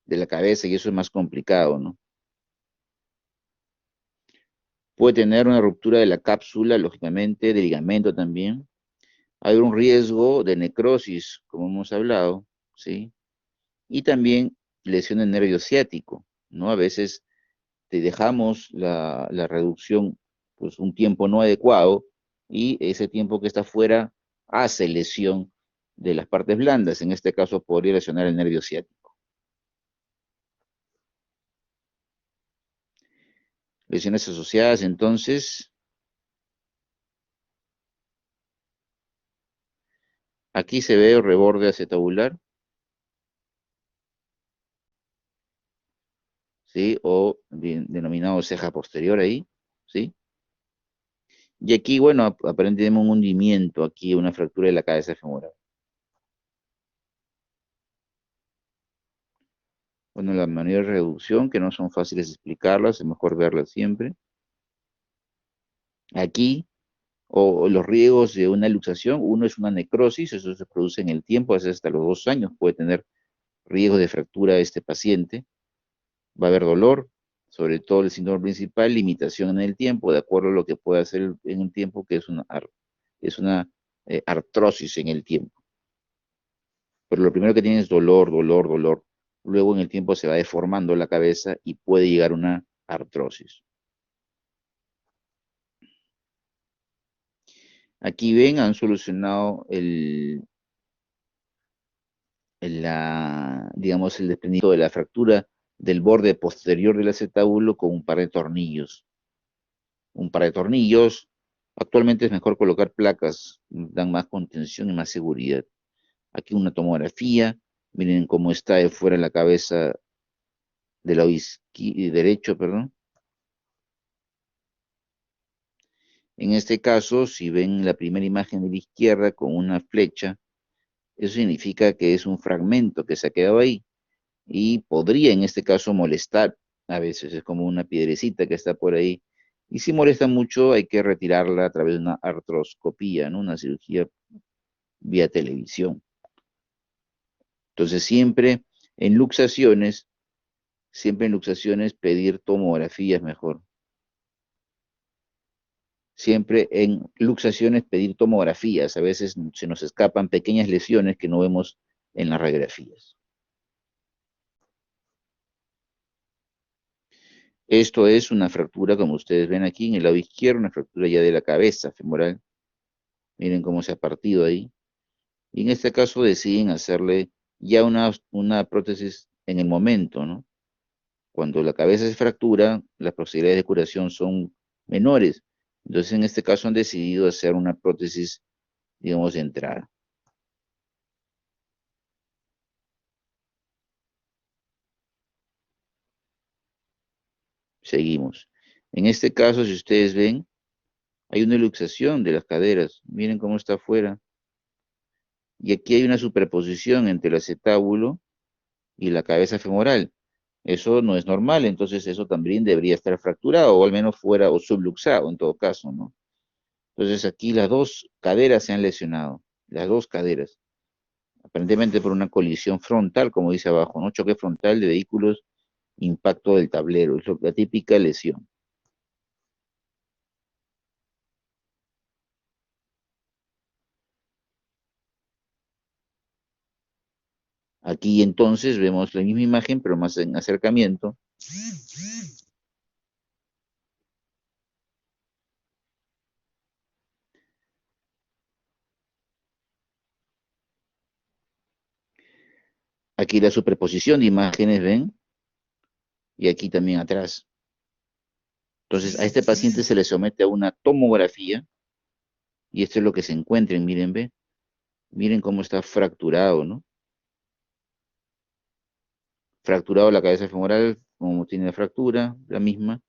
de la cabeza, y eso es más complicado, ¿no? Puede tener una ruptura de la cápsula, lógicamente, de ligamento también. Hay un riesgo de necrosis, como hemos hablado, ¿sí? Y también lesión del nervio ciático, ¿no? A veces te dejamos la reducción pues un tiempo no adecuado, y ese tiempo que está fuera hace lesión de las partes blandas. En este caso podría lesionar el nervio ciático. Lesiones asociadas, entonces, aquí se ve el reborde acetabular, ¿sí? O denominado ceja posterior ahí, ¿sí? Y aquí, bueno, aparentemente tenemos un hundimiento, aquí una fractura de la cabeza femoral. Bueno, la manera de reducción, que no son fáciles de explicarlas, es mejor verlas siempre. Aquí, o los riesgos de una luxación, uno es una necrosis, eso se produce en el tiempo, a veces hasta los 2 años puede tener riesgo de fractura este paciente. Va a haber dolor, sobre todo el síntoma principal, limitación en el tiempo, de acuerdo a lo que puede hacer en el tiempo, que es una es una artrosis en el tiempo. Pero lo primero que tiene es dolor, dolor, dolor. Luego en el tiempo se va deformando la cabeza y puede llegar a una artrosis. Aquí ven, han solucionado digamos, el desprendimiento de la fractura del borde posterior del acetábulo con un par de tornillos. Un par de tornillos. Actualmente es mejor colocar placas, dan más contención y más seguridad. Aquí una tomografía. Miren cómo está de fuera la cabeza del lado derecho, perdón. En este caso, si ven la primera imagen de la izquierda con una flecha, eso significa que es un fragmento que se ha quedado ahí y podría en este caso molestar. A veces es como una piedrecita que está por ahí. Y si molesta mucho, hay que retirarla a través de una artroscopía, ¿no? Una cirugía vía televisión. Entonces, siempre en luxaciones pedir tomografía es mejor. Siempre en luxaciones pedir tomografías. A veces se nos escapan pequeñas lesiones que no vemos en las radiografías. Esto es una fractura, como ustedes ven aquí en el lado izquierdo, una fractura ya de la cabeza femoral. Miren cómo se ha partido ahí. Y en este caso deciden hacerle ya una prótesis en el momento, ¿no? Cuando la cabeza se fractura, las posibilidades de curación son menores. Entonces, en este caso han decidido hacer una prótesis, digamos, de entrada. Seguimos. En este caso, si ustedes ven, hay una luxación de las caderas. Miren cómo está afuera. Y aquí hay una superposición entre el acetábulo y la cabeza femoral. Eso no es normal, entonces eso también debería estar fracturado, o al menos fuera, o subluxado en todo caso, ¿no? Entonces aquí las dos caderas se han lesionado, las dos caderas, aparentemente por una colisión frontal, como dice abajo, ¿no? Choque frontal de vehículos, impacto del tablero, es la típica lesión. Aquí entonces vemos la misma imagen, pero más en acercamiento. Aquí la superposición de imágenes, ¿ven? Y aquí también atrás. Entonces a este paciente se le somete a una tomografía y esto es lo que se encuentra, miren, ¿ve? Miren cómo está fracturado, ¿no? Fracturado la cabeza femoral, como tiene la fractura, la misma,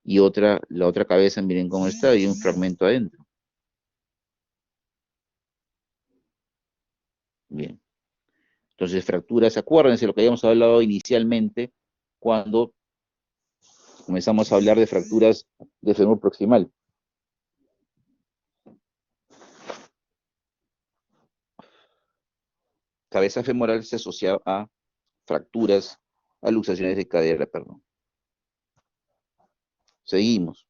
y la otra cabeza, miren cómo está, y un fragmento adentro. Bien. Entonces, fracturas, acuérdense lo que habíamos hablado inicialmente cuando comenzamos a hablar de fracturas de fémur proximal. Cabeza femoral se asocia a fracturas, a luxaciones de cadera, perdón. Seguimos.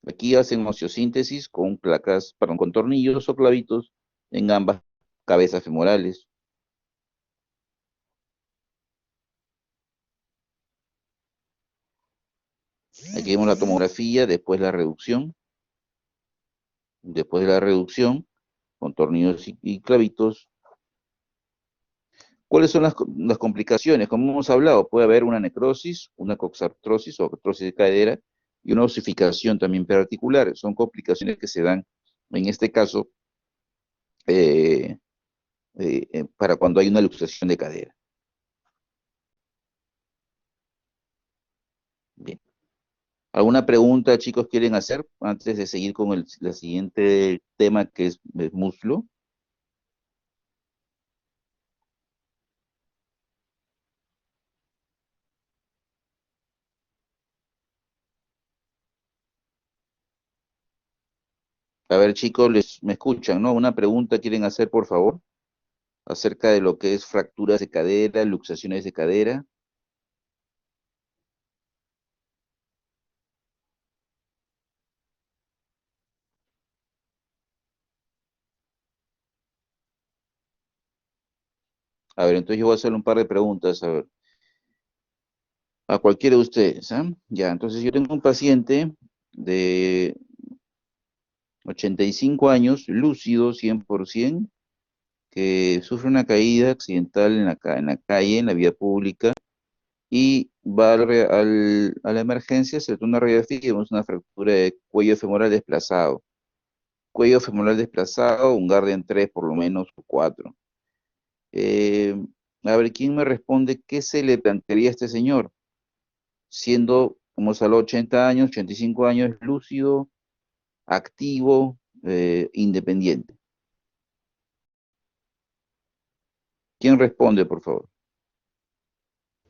Aquí hacen osteosíntesis con placas, perdón, con tornillos o clavitos en ambas cabezas femorales. Aquí vemos la tomografía, después la reducción. Después de la reducción, con tornillos y clavitos. ¿Cuáles son las complicaciones? Como hemos hablado, puede haber una necrosis, una coxartrosis o artrosis de cadera y una osificación también perarticular. Son complicaciones que se dan, en este caso, eh, para cuando hay una luxación de cadera. Bien. ¿Alguna pregunta, chicos, quieren hacer antes de seguir con el siguiente tema que es el muslo? A ver, chicos, me escuchan, ¿no? ¿Una pregunta quieren hacer, por favor? Acerca de lo que es fracturas de cadera, luxaciones de cadera. A ver, entonces yo voy a hacerle un par de preguntas, a ver, a cualquiera de ustedes, ¿ah? Ya, entonces yo tengo un paciente de 85 años, lúcido 100%, que sufre una caída accidental en la calle, en la vía pública, y va a la emergencia, se le toma una radiografía y vemos una fractura de cuello femoral desplazado. Cuello femoral desplazado, un Guardian 3 por lo menos, o 4. Eh, a ver, ¿quién me responde qué se le plantearía a este señor? Siendo, como a los 80 años, 85 años, lúcido, activo, independiente. ¿Quién responde, por favor?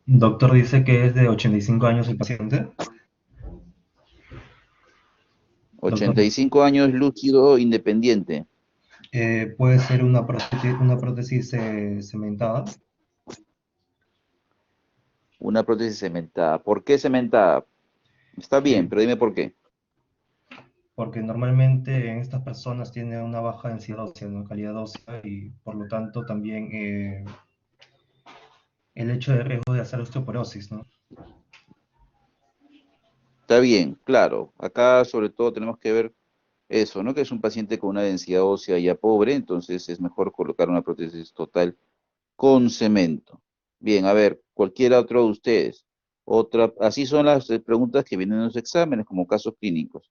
Doctor dice que es de 85 años el paciente. Doctor, 85 años, lúcido, independiente. puede ser una prótesis cementada, Una prótesis cementada. ¿Por qué cementada? Está bien, eh, pero dime por qué. porque normalmente en estas personas tiene una baja densidad ósea, ¿no? Calidad ósea, y por lo tanto también el hecho de riesgo de hacer osteoporosis, ¿no? Está bien, claro. Acá sobre todo tenemos que ver eso, ¿no? Que es un paciente con una densidad ósea ya pobre, entonces es mejor colocar una prótesis total con cemento. Bien, a ver, cualquiera otro de ustedes. Otra, así son las preguntas que vienen en los exámenes como casos clínicos.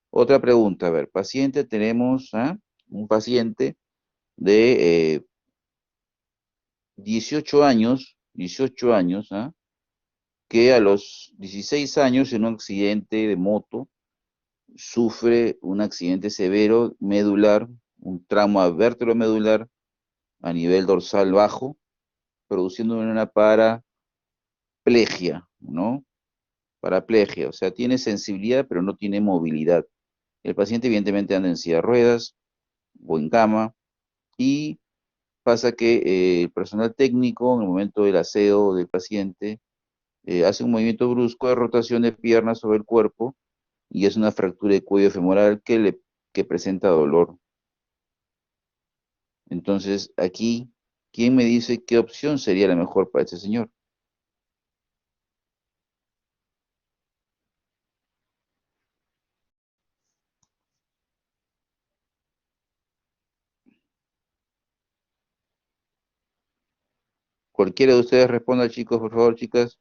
Otra pregunta, a ver, paciente, tenemos un paciente de 18 años, que a los 16 años en un accidente de moto sufre un accidente severo medular, un trauma vértebro-medular a nivel dorsal bajo, produciendo una paraplegia, ¿no? Paraplegia, o sea, tiene sensibilidad pero no tiene movilidad. El paciente evidentemente anda en silla de ruedas o en cama y pasa que el personal técnico en el momento del aseo del paciente hace un movimiento brusco de rotación de piernas sobre el cuerpo y es una fractura de cuello femoral que presenta dolor. Entonces, aquí, ¿quién me dice qué opción sería la mejor para este señor? Cualquiera de ustedes responda, chicos, por favor, chicas.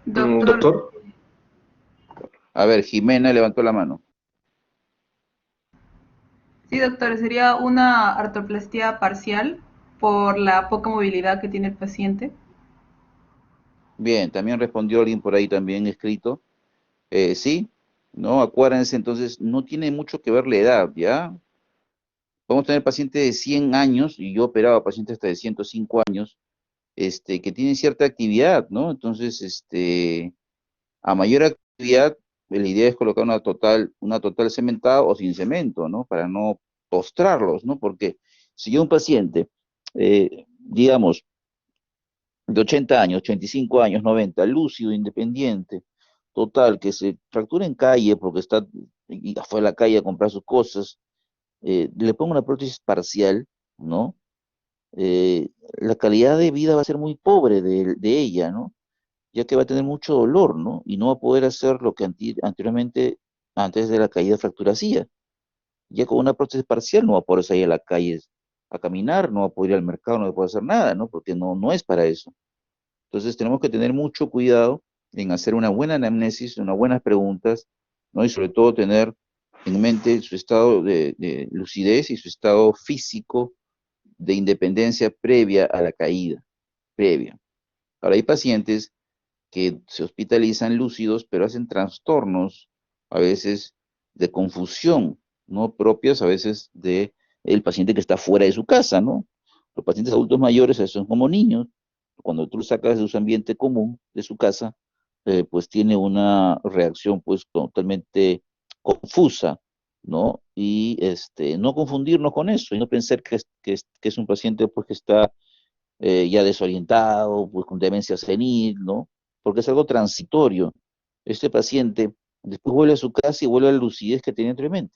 Doctor, Doctor, A ver, Jimena levantó la mano. sí, doctor, sería una artroplastia parcial por la poca movilidad que tiene el paciente. Bien, también respondió alguien por ahí también escrito. Sí, ¿no? Acuérdense, entonces, no tiene mucho que ver la edad, ¿ya? Podemos tener pacientes de 100 años, y yo operaba pacientes hasta de 105 años, que tienen cierta actividad, ¿no? Entonces, a mayor actividad, la idea es colocar una total cementada o sin cemento, ¿no? Para no postrarlos, ¿no? Porque si yo un paciente, digamos, de 80 años, 85 años, 90, lúcido, independiente, total, que se fractura en calle porque y fue a la calle a comprar sus cosas, le pongo una prótesis parcial, ¿no? Eh, la calidad de vida va a ser muy pobre de ella, ¿no? Ya que va a tener mucho dolor, ¿no? Y no va a poder hacer lo que anteriormente, antes de la caída, fractura hacía. Ya con una prótesis parcial no va a poder salir a la calle a caminar, no va a poder ir al mercado, no va a poder hacer nada, ¿no? Porque no es para eso. Entonces tenemos que tener mucho cuidado en hacer una buena anamnesis, unas buenas preguntas, ¿no? Y sobre todo tener en mente su estado de lucidez y su estado físico de independencia previa a la caída, previa. Ahora hay pacientes que se hospitalizan lúcidos, pero hacen trastornos a veces de confusión, ¿no? Propios a veces de el paciente que está fuera de su casa, ¿no? Los pacientes adultos mayores son como niños. Cuando tú los sacas de su ambiente común, de su casa, pues tiene una reacción pues totalmente confusa, ¿no? Y no confundirnos con eso y no pensar que es un paciente pues que está ya desorientado, pues con demencia senil, ¿no? Porque es algo transitorio. Este paciente después vuelve a su casa y vuelve a la lucidez que tenía anteriormente.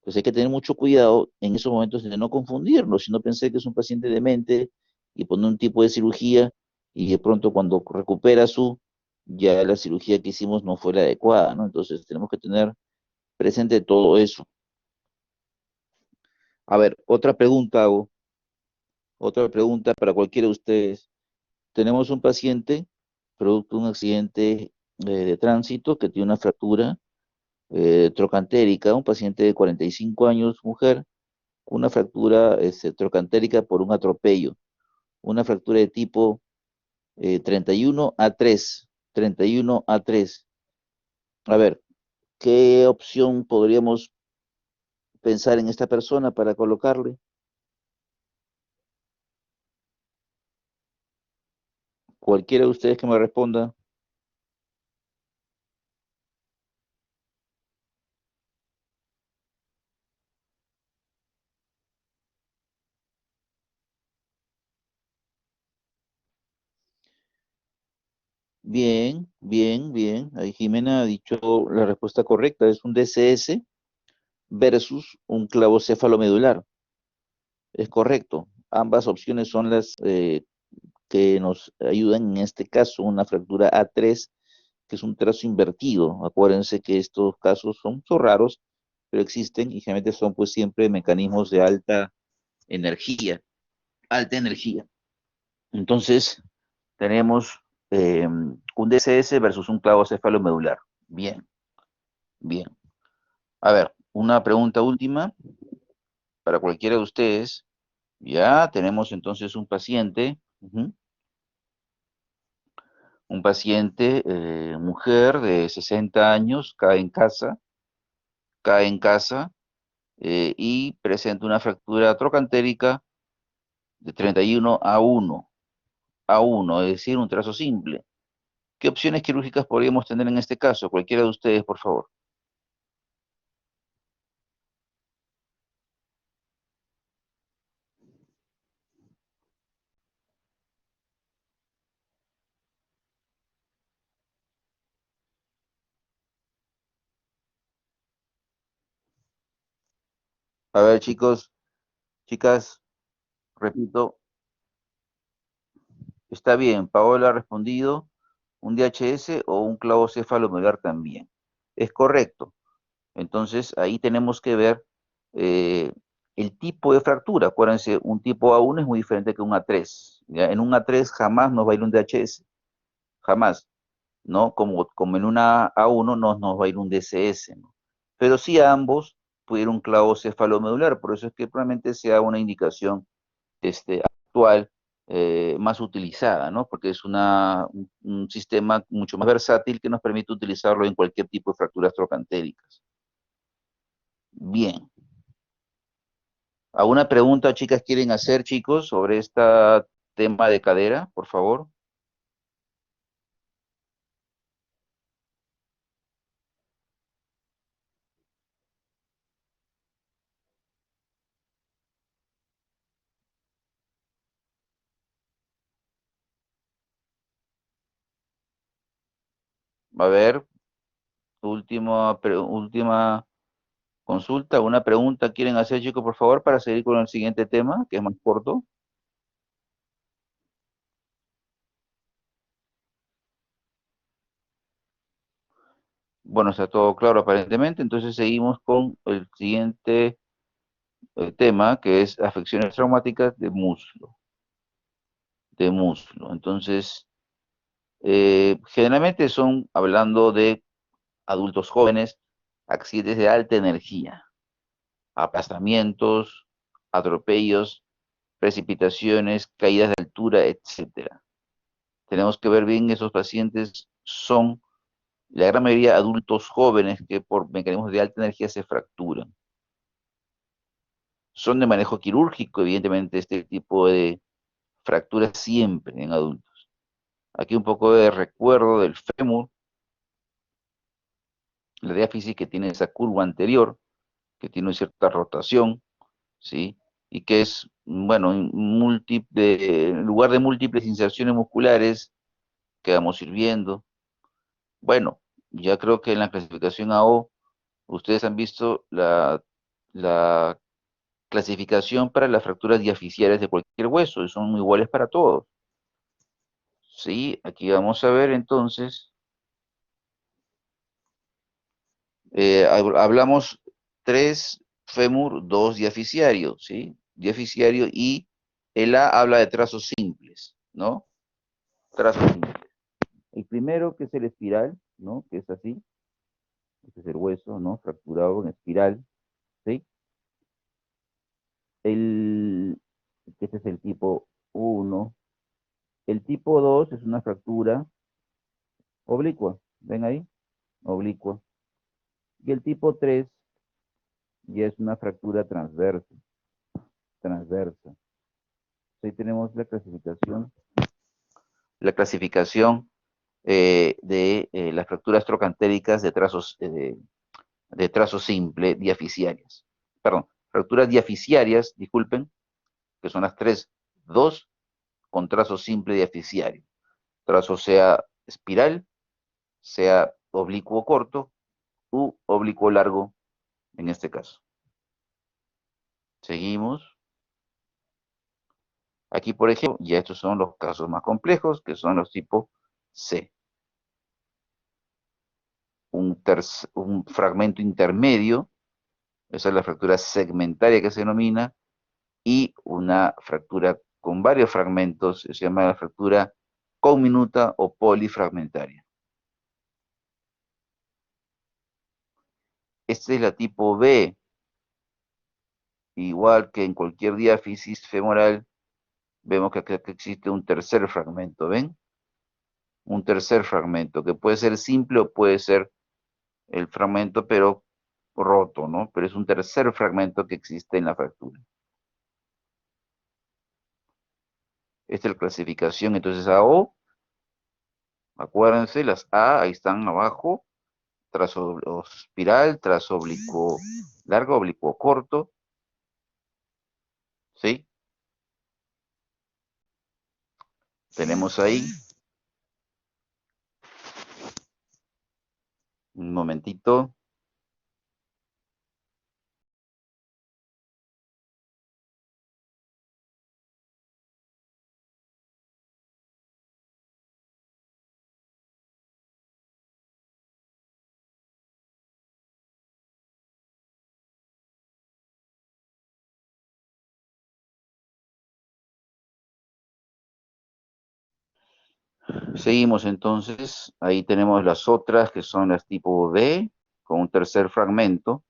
Entonces hay que tener mucho cuidado en esos momentos de no confundirlo, si no pensé que es un paciente demente y poner un tipo de cirugía y de pronto cuando recupera ya la cirugía que hicimos no fue la adecuada, ¿no? Entonces tenemos que tener presente todo eso. A ver, otra pregunta hago, otra pregunta para cualquiera de ustedes. Tenemos un paciente, producto de un accidente de tránsito, que tiene una fractura trocantérica, un paciente de 45 años, mujer, con una fractura trocantérica por un atropello, una fractura de tipo 31A3, 31A3. A ver, ¿qué opción podríamos pensar en esta persona para colocarle? Cualquiera de ustedes que me responda. Bien, bien, bien. Ahí Jimena ha dicho la respuesta correcta. Es un DCS versus un clavo cefalomedular. Es correcto. Ambas opciones son las que nos ayudan en este caso. Una fractura A3, que es un trazo invertido. Acuérdense que estos casos son raros, pero existen y generalmente son pues siempre mecanismos de alta energía. Alta energía. Entonces, tenemos un DCS versus un clavo cefalomedular. Bien, bien. A ver, una pregunta última para cualquiera de ustedes. Ya tenemos entonces un paciente, un paciente, mujer de 60 años, cae en casa y presenta una fractura trocantérica de 31A1, es decir, un trazo simple. ¿Qué opciones quirúrgicas podríamos tener en este caso? Cualquiera de ustedes, por favor. A ver, chicos, chicas, repito, está bien, Paola ha respondido, un DHS o un clavo cefalomedular también. Es correcto. Entonces, ahí tenemos que ver eh, el tipo de fractura. Acuérdense, un tipo A1 es muy diferente que un A3. ¿Ya? En un A3 jamás nos va a ir un DHS, jamás, ¿no? Como en una A1 no nos va a ir un DCS, ¿no? Pero sí a ambos puede ir un clavo cefalomedular, por eso es que probablemente sea una indicación actual más utilizada, ¿no? Porque es un sistema mucho más versátil que nos permite utilizarlo en cualquier tipo de fracturas trocantéricas. Bien. ¿Alguna pregunta, chicas, quieren hacer, chicos, sobre este tema de cadera, por favor? A ver, última consulta, una pregunta quieren hacer, chicos, por favor, para seguir con el siguiente tema, que es más corto. Bueno, está todo claro aparentemente, entonces seguimos con el siguiente tema, que es afecciones traumáticas de muslo, de muslo. Entonces, generalmente son hablando de adultos jóvenes, accidentes de alta energía, aplastamientos, atropellos, precipitaciones, caídas de altura, etcétera. Tenemos que ver bien, esos pacientes son la gran mayoría adultos jóvenes que por mecanismos de alta energía se fracturan. Son de manejo quirúrgico, evidentemente, este tipo de fracturas siempre en adultos. Aquí un poco de recuerdo del fémur, la diáfisis que tiene esa curva anterior, que tiene cierta rotación, ¿sí? Y que es, bueno, en lugar de múltiples inserciones musculares que vamos ir viendo. Bueno, ya creo que en la clasificación AO ustedes han visto la clasificación para las fracturas diaficiarias de cualquier hueso, y son iguales para todos. Sí, aquí vamos a ver entonces, hablamos 3 fémur, 2 diaficiario, ¿sí? Diaficiario, y el A habla de trazos simples, ¿no? Trazos simples. El primero, que es el espiral, ¿no? Que es así. Este es el hueso, ¿no? Fracturado en espiral, ¿sí? Este es el tipo 1. El tipo 2 es una fractura oblicua, ¿ven ahí? Oblicua. Y el tipo 3 ya es una fractura transversa, transversa. Ahí tenemos la clasificación de las fracturas trocantéricas de trazo simple diaficiarias. Perdón, fracturas diaficiarias, disculpen, que son las 3, 2 con trazo simple diaficiario. Trazo sea espiral, sea oblicuo corto u oblicuo largo en este caso. Seguimos. Aquí, por ejemplo, ya estos son los casos más complejos, que son los tipo C. Un fragmento intermedio, esa es la fractura segmentaria que se denomina, y una fractura con varios fragmentos, se llama la fractura conminuta o polifragmentaria. Esta es la tipo B, igual que en cualquier diáfisis femoral, vemos que acá existe un tercer fragmento, ¿ven? Un tercer fragmento, que puede ser simple o puede ser el fragmento, pero roto, ¿no? Pero es un tercer fragmento que existe en la fractura. Esta es la clasificación, entonces AO, acuérdense, las A, ahí están abajo, trazo espiral, trazo oblicuo largo, oblicuo corto, ¿sí? Tenemos ahí, un momentito. Seguimos entonces, ahí tenemos las otras que son las tipo B, con un tercer fragmento,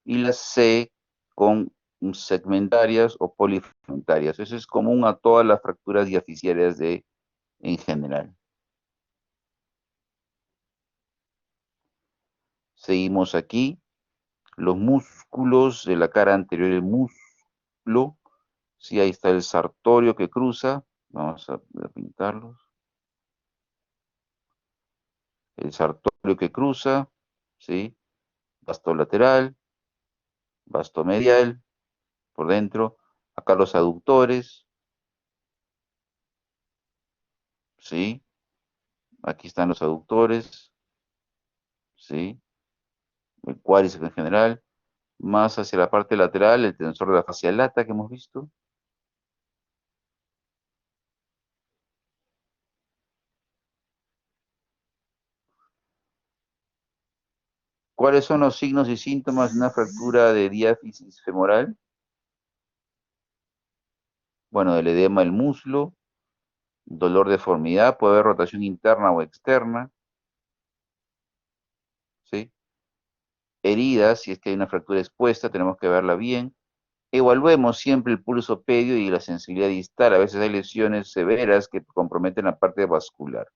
y las C con segmentarias o polifragmentarias. Eso es común a todas las fracturas diaficiarias en general. Seguimos aquí, los músculos de la cara anterior del muslo. Sí, ahí está el sartorio que cruza. Vamos a pintarlos. El sartorio que cruza, ¿sí? Vasto lateral, vasto medial, por dentro. Acá los aductores, ¿sí? Aquí están los aductores, ¿sí? El cuádriceps en general. Más hacia la parte lateral, el tensor de la fascia lata que hemos visto. ¿Cuáles son los signos y síntomas de una fractura de diáfisis femoral? Bueno, el edema del muslo, dolor, deformidad, puede haber rotación interna o externa, ¿sí? Heridas, si es que hay una fractura expuesta, tenemos que verla bien. Evaluemos siempre el pulso pedio y la sensibilidad distal. A veces hay lesiones severas que comprometen la parte vascular.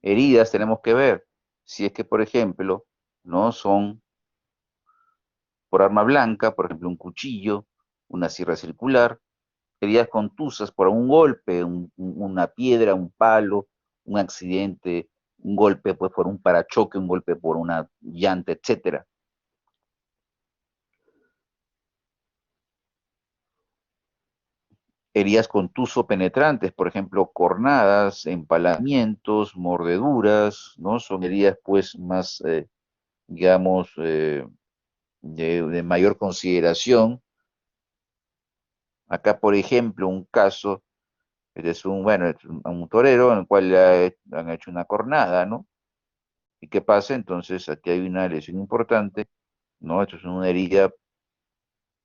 Heridas tenemos que ver. Si es que, por ejemplo, no son por arma blanca, por ejemplo, un cuchillo, una sierra circular, heridas contusas por un golpe, una piedra, un palo, un accidente, un golpe pues, por un parachoque, un golpe por una llanta, etcétera. heridas contuso penetrantes, por ejemplo, cornadas, empalamientos, mordeduras, ¿no? Son heridas pues más, digamos, de mayor consideración. Acá, por ejemplo, un caso es bueno, es un torero en el cual han hecho una cornada, ¿no? ¿Y qué pasa? Entonces aquí hay una lesión importante, ¿no? Esto es una herida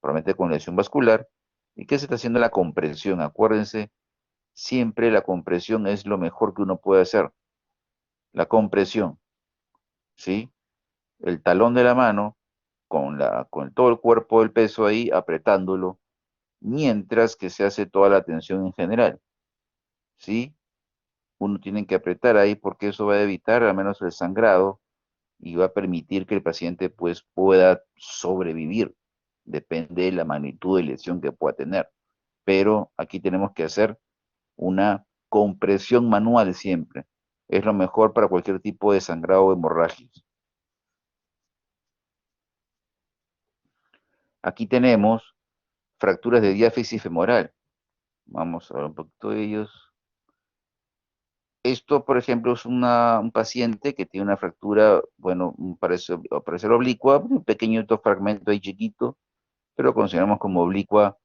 probablemente con lesión vascular. ¿Y qué se está haciendo? La compresión. Acuérdense, siempre la compresión es lo mejor que uno puede hacer. La compresión, ¿sí? El talón de la mano con todo el cuerpo del peso ahí apretándolo, mientras que se hace toda la tensión en general, ¿sí? Uno tiene que apretar ahí porque eso va a evitar al menos el sangrado y va a permitir que el paciente pues pueda sobrevivir. Depende de la magnitud de lesión que pueda tener. Pero aquí tenemos que hacer una compresión manual siempre. Es lo mejor para cualquier tipo de sangrado o hemorragias. Aquí tenemos fracturas de diáfisis femoral. Vamos a ver un poquito de ellos. Esto, por ejemplo, es un paciente que tiene una fractura, bueno, parece oblicua, un pequeño fragmento ahí chiquito, pero consideramos como oblicua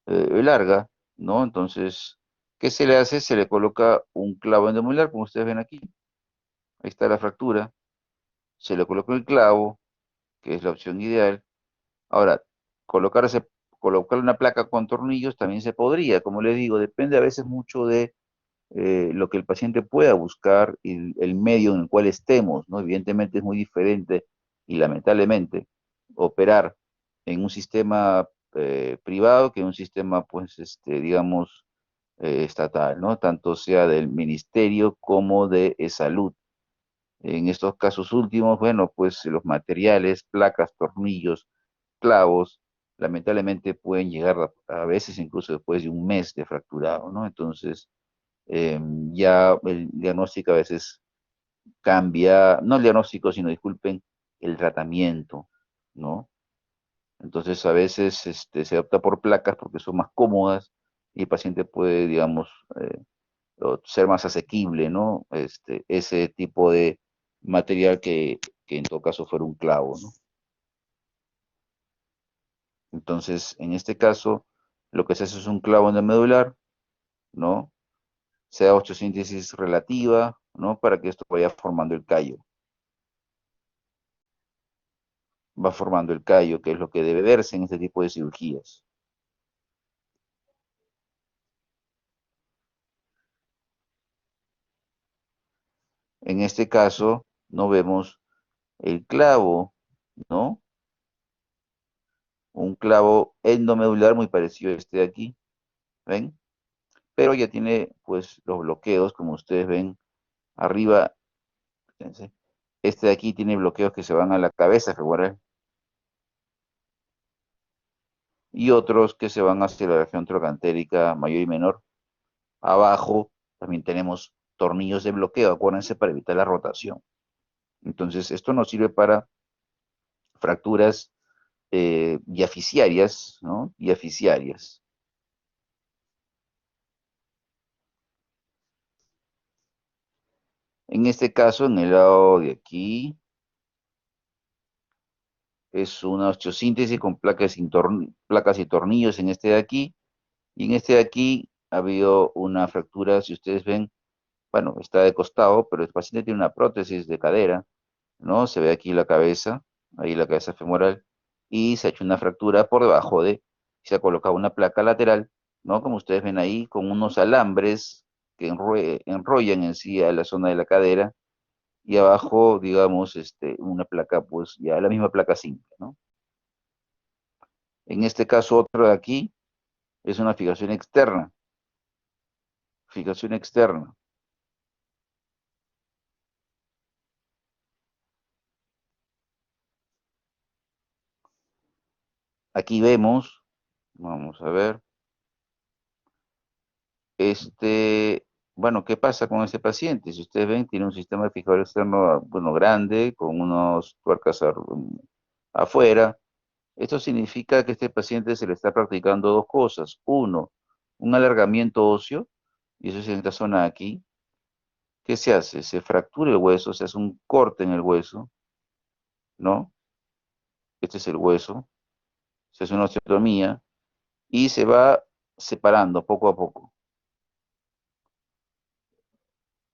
larga, ¿no? Entonces, ¿qué se le hace? Se le coloca un clavo endomular, como ustedes ven aquí. Ahí está la fractura. Se le coloca el clavo, que es la opción ideal. Ahora, colocarse, colocar una placa con tornillos también se podría, como les digo, depende a veces mucho de lo que el paciente pueda buscar y el medio en el cual estemos, ¿no? Evidentemente es muy diferente y lamentablemente operar en un sistema privado que en un sistema, pues, digamos, estatal, ¿no? Tanto sea del ministerio como de salud. En estos casos últimos, bueno, pues los materiales, placas, tornillos, clavos, lamentablemente pueden llegar a veces incluso después de un mes de fracturado, ¿no? Entonces, ya el diagnóstico a veces cambia, no el diagnóstico, sino, disculpen, el tratamiento, ¿no? Entonces a veces se opta por placas porque son más cómodas y el paciente puede, digamos, ser más asequible, ¿no? Ese tipo de material que en todo caso fuera un clavo, ¿no? Entonces, en este caso, lo que se hace es un clavo endomedular, ¿no? Se da osteosíntesis relativa, ¿no? Para que esto vaya formando el callo. Va formando el callo, que es lo que debe verse en este tipo de cirugías. En este caso, no vemos el clavo, ¿no? Un clavo endomedular muy parecido a este de aquí, ¿ven? Pero ya tiene, pues, los bloqueos, como ustedes ven arriba. Fíjense, este de aquí tiene bloqueos que se van a la cabeza femoral y otros que se van hacia la región trocantérica mayor y menor. Abajo también tenemos tornillos de bloqueo, acuérdense, para evitar la rotación. Entonces, esto nos sirve para fracturas diaficiarias, ¿no? Diaficiarias. En este caso, en el lado de aquí, es una osteosíntesis con placas y tornillos en este de aquí. Y en este de aquí ha habido una fractura, si ustedes ven, bueno, está de costado, pero el paciente tiene una prótesis de cadera, ¿no? Se ve aquí la cabeza, ahí la cabeza femoral, y se ha hecho una fractura por debajo se ha colocado una placa lateral, ¿no? Como ustedes ven ahí, con unos alambres que enrollan en sí a la zona de la cadera, y abajo, digamos, una placa, pues ya la misma placa simple, ¿no? En este caso, otro de aquí es una fijación externa. Fijación externa. Aquí vemos, vamos a ver, bueno, ¿qué pasa con este paciente? Si ustedes ven, tiene un sistema de fijador externo, bueno, grande, con unos tuercas afuera. Esto significa que a este paciente se le está practicando dos cosas. Uno, un alargamiento óseo, y eso es en esta zona de aquí. ¿Qué se hace? Se fractura el hueso, se hace un corte en el hueso, ¿no? Este es el hueso, se hace una osteotomía y se va separando poco a poco.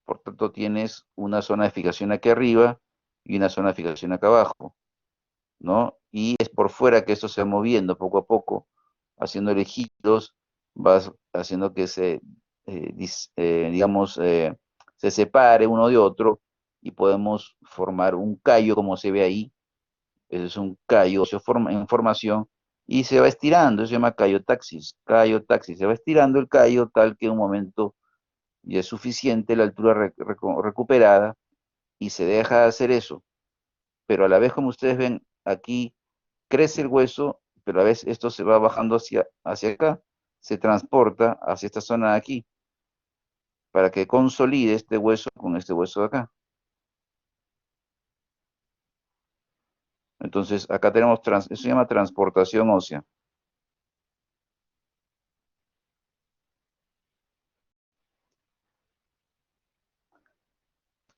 Por tanto, tienes una zona de fijación aquí arriba y una zona de fijación acá abajo, ¿no? Y es por fuera que esto se va moviendo poco a poco, haciendo giros, vas haciendo que digamos, se separe uno de otro y podemos formar un callo como se ve ahí. Ese es un callo en formación y se va estirando, eso se llama callotaxis, callotaxis, se va estirando el callo tal que en un momento ya es suficiente la altura recuperada y se deja de hacer eso. Pero a la vez, como ustedes ven, aquí crece el hueso, pero a veces esto se va bajando hacia acá, se transporta hacia esta zona de aquí, para que consolide este hueso con este hueso de acá. Entonces, acá tenemos, eso se llama transportación ósea.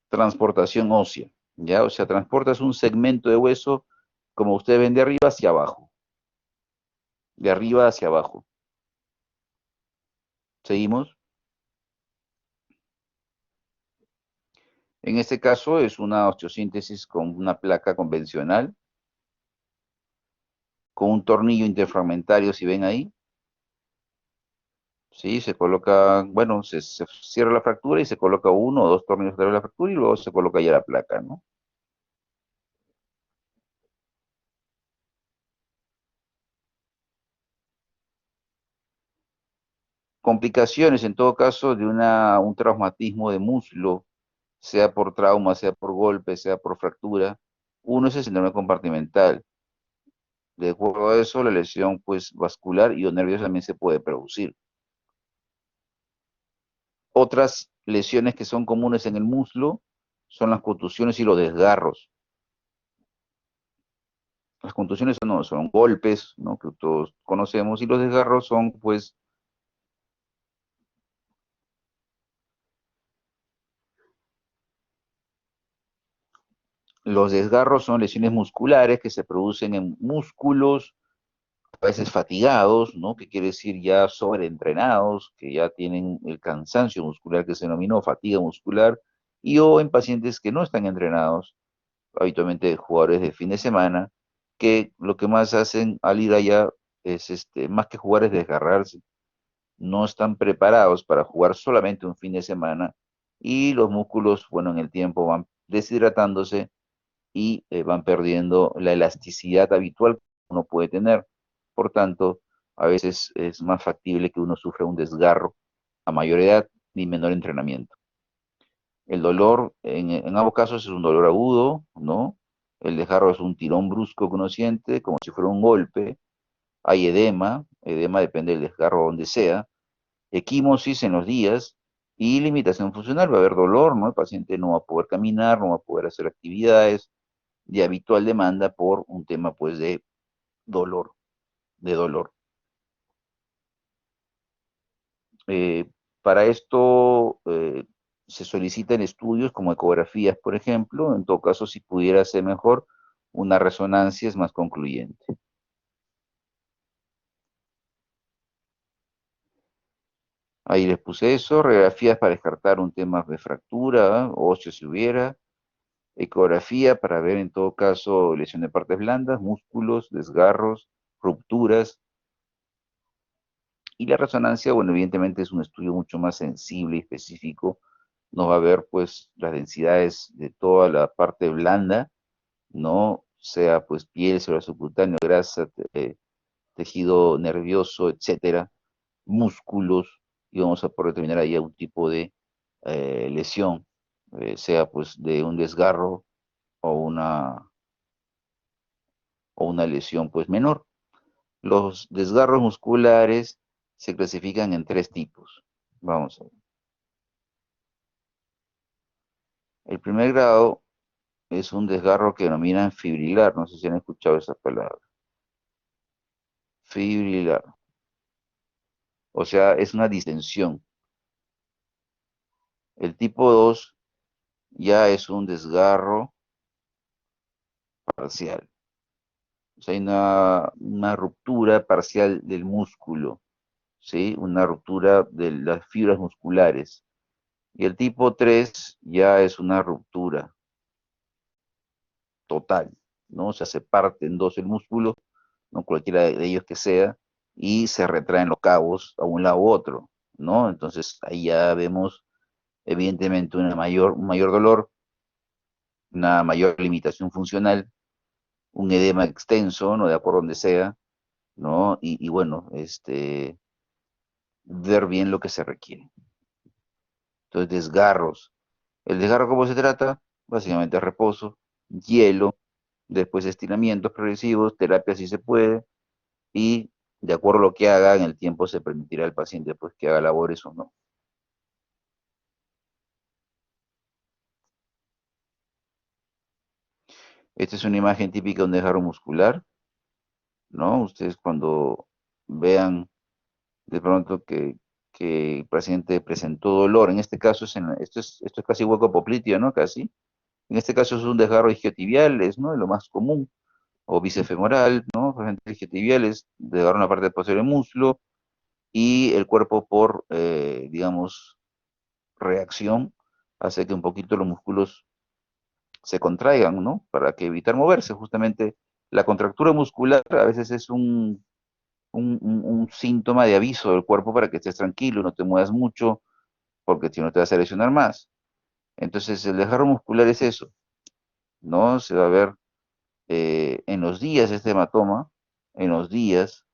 Transportación ósea, ¿ya? O sea, transportas un segmento de hueso, como ustedes ven, de arriba hacia abajo. De arriba hacia abajo. ¿Seguimos? En este caso es una osteosíntesis con una placa convencional, con un tornillo interfragmentario, si ven ahí. Sí, se coloca, bueno, se cierra la fractura y se coloca uno o dos tornillos de la fractura y luego se coloca ya la placa, ¿no? Complicaciones, en todo caso, de un traumatismo de muslo, sea por trauma, sea por golpe, sea por fractura. Uno es el síndrome compartimental. De acuerdo a eso, la lesión pues, vascular y o nerviosa también se puede producir. Otras lesiones que son comunes en el muslo son las contusiones y los desgarros. Las contusiones son golpes, ¿no? Que todos conocemos, y los desgarros son, pues, los desgarros son lesiones musculares que se producen en músculos, a veces fatigados, ¿no? Que quiere decir ya sobreentrenados, que ya tienen el cansancio muscular que se denominó fatiga muscular, y o en pacientes que no están entrenados, habitualmente jugadores de fin de semana, que lo que más hacen al ir allá es, más que jugar es desgarrarse. No están preparados para jugar solamente un fin de semana y los músculos, bueno, en el tiempo van deshidratándose y van perdiendo la elasticidad habitual que uno puede tener. Por tanto, a veces es más factible que uno sufra un desgarro a mayor edad y menor entrenamiento. El dolor, en ambos casos, es un dolor agudo, ¿no? El desgarro es un tirón brusco que uno siente, como si fuera un golpe. Hay edema depende del desgarro donde sea. Equimosis en los días y limitación funcional. Va a haber dolor, ¿no? El paciente no va a poder caminar, no va a poder hacer actividades de habitual demanda por un tema, pues, dolor, de dolor. Eh, para esto se solicitan estudios como ecografías, por ejemplo. En todo caso, si pudiera ser mejor, una resonancia es más concluyente. Ahí les puse eso, radiografías para descartar un tema de fractura, óseo si hubiera, ecografía para ver en todo caso lesión de partes blandas, músculos, desgarros, rupturas. Y la resonancia, bueno, evidentemente es un estudio mucho más sensible y específico. Nos va a ver pues las densidades de toda la parte blanda, ¿no? Sea pues piel, célula subcutánea, grasa, tejido nervioso, etcétera, músculos, y vamos a poder determinar ahí algún tipo de lesión, sea pues de un desgarro o una lesión pues menor. Los desgarros musculares se clasifican en tres tipos. Vamos a ver. El primer grado es un desgarro que denominan fibrilar. No sé si han escuchado esa palabra. Fibrilar. O sea, es una distensión. El tipo 2 ya es un desgarro parcial. O sea, hay una ruptura parcial del músculo, ¿sí? Una ruptura de las fibras musculares. Y el tipo 3 ya es una ruptura total, ¿no? O sea, se parte en dos el músculo, ¿no? Cualquiera de ellos que sea, y se retraen los cabos a un lado u otro, ¿no? Entonces ahí ya vemos evidentemente un mayor dolor, una mayor limitación funcional, un edema extenso, ¿no? De acuerdo a donde sea, ¿no? Y bueno, ver bien lo que se requiere. Entonces, desgarros. ¿El desgarro cómo se trata? Básicamente reposo, hielo, después estiramientos progresivos, terapia si se puede, y de acuerdo a lo que haga, en el tiempo se permitirá al paciente pues que haga labores o no. Esta es una imagen típica de un desgarro muscular, ¿no? Ustedes cuando vean de pronto que el paciente presentó dolor, en este caso esto es casi hueco popliteo, ¿no? Casi. En este caso es un desgarro isquiotibiales, ¿no? Es lo más común, o bicefemoral, ¿no? Pacientes isquiotibiales, desgarro una parte posterior del muslo y el cuerpo por, digamos, reacción hace que un poquito los músculos se contraigan, ¿no? Para que evitar moverse. Justamente la contractura muscular a veces es un síntoma de aviso del cuerpo para que estés tranquilo, no te muevas mucho, porque si no te vas a lesionar más. Entonces el desgarro muscular es eso, ¿no? Se va a ver en los días este hematoma, en los días,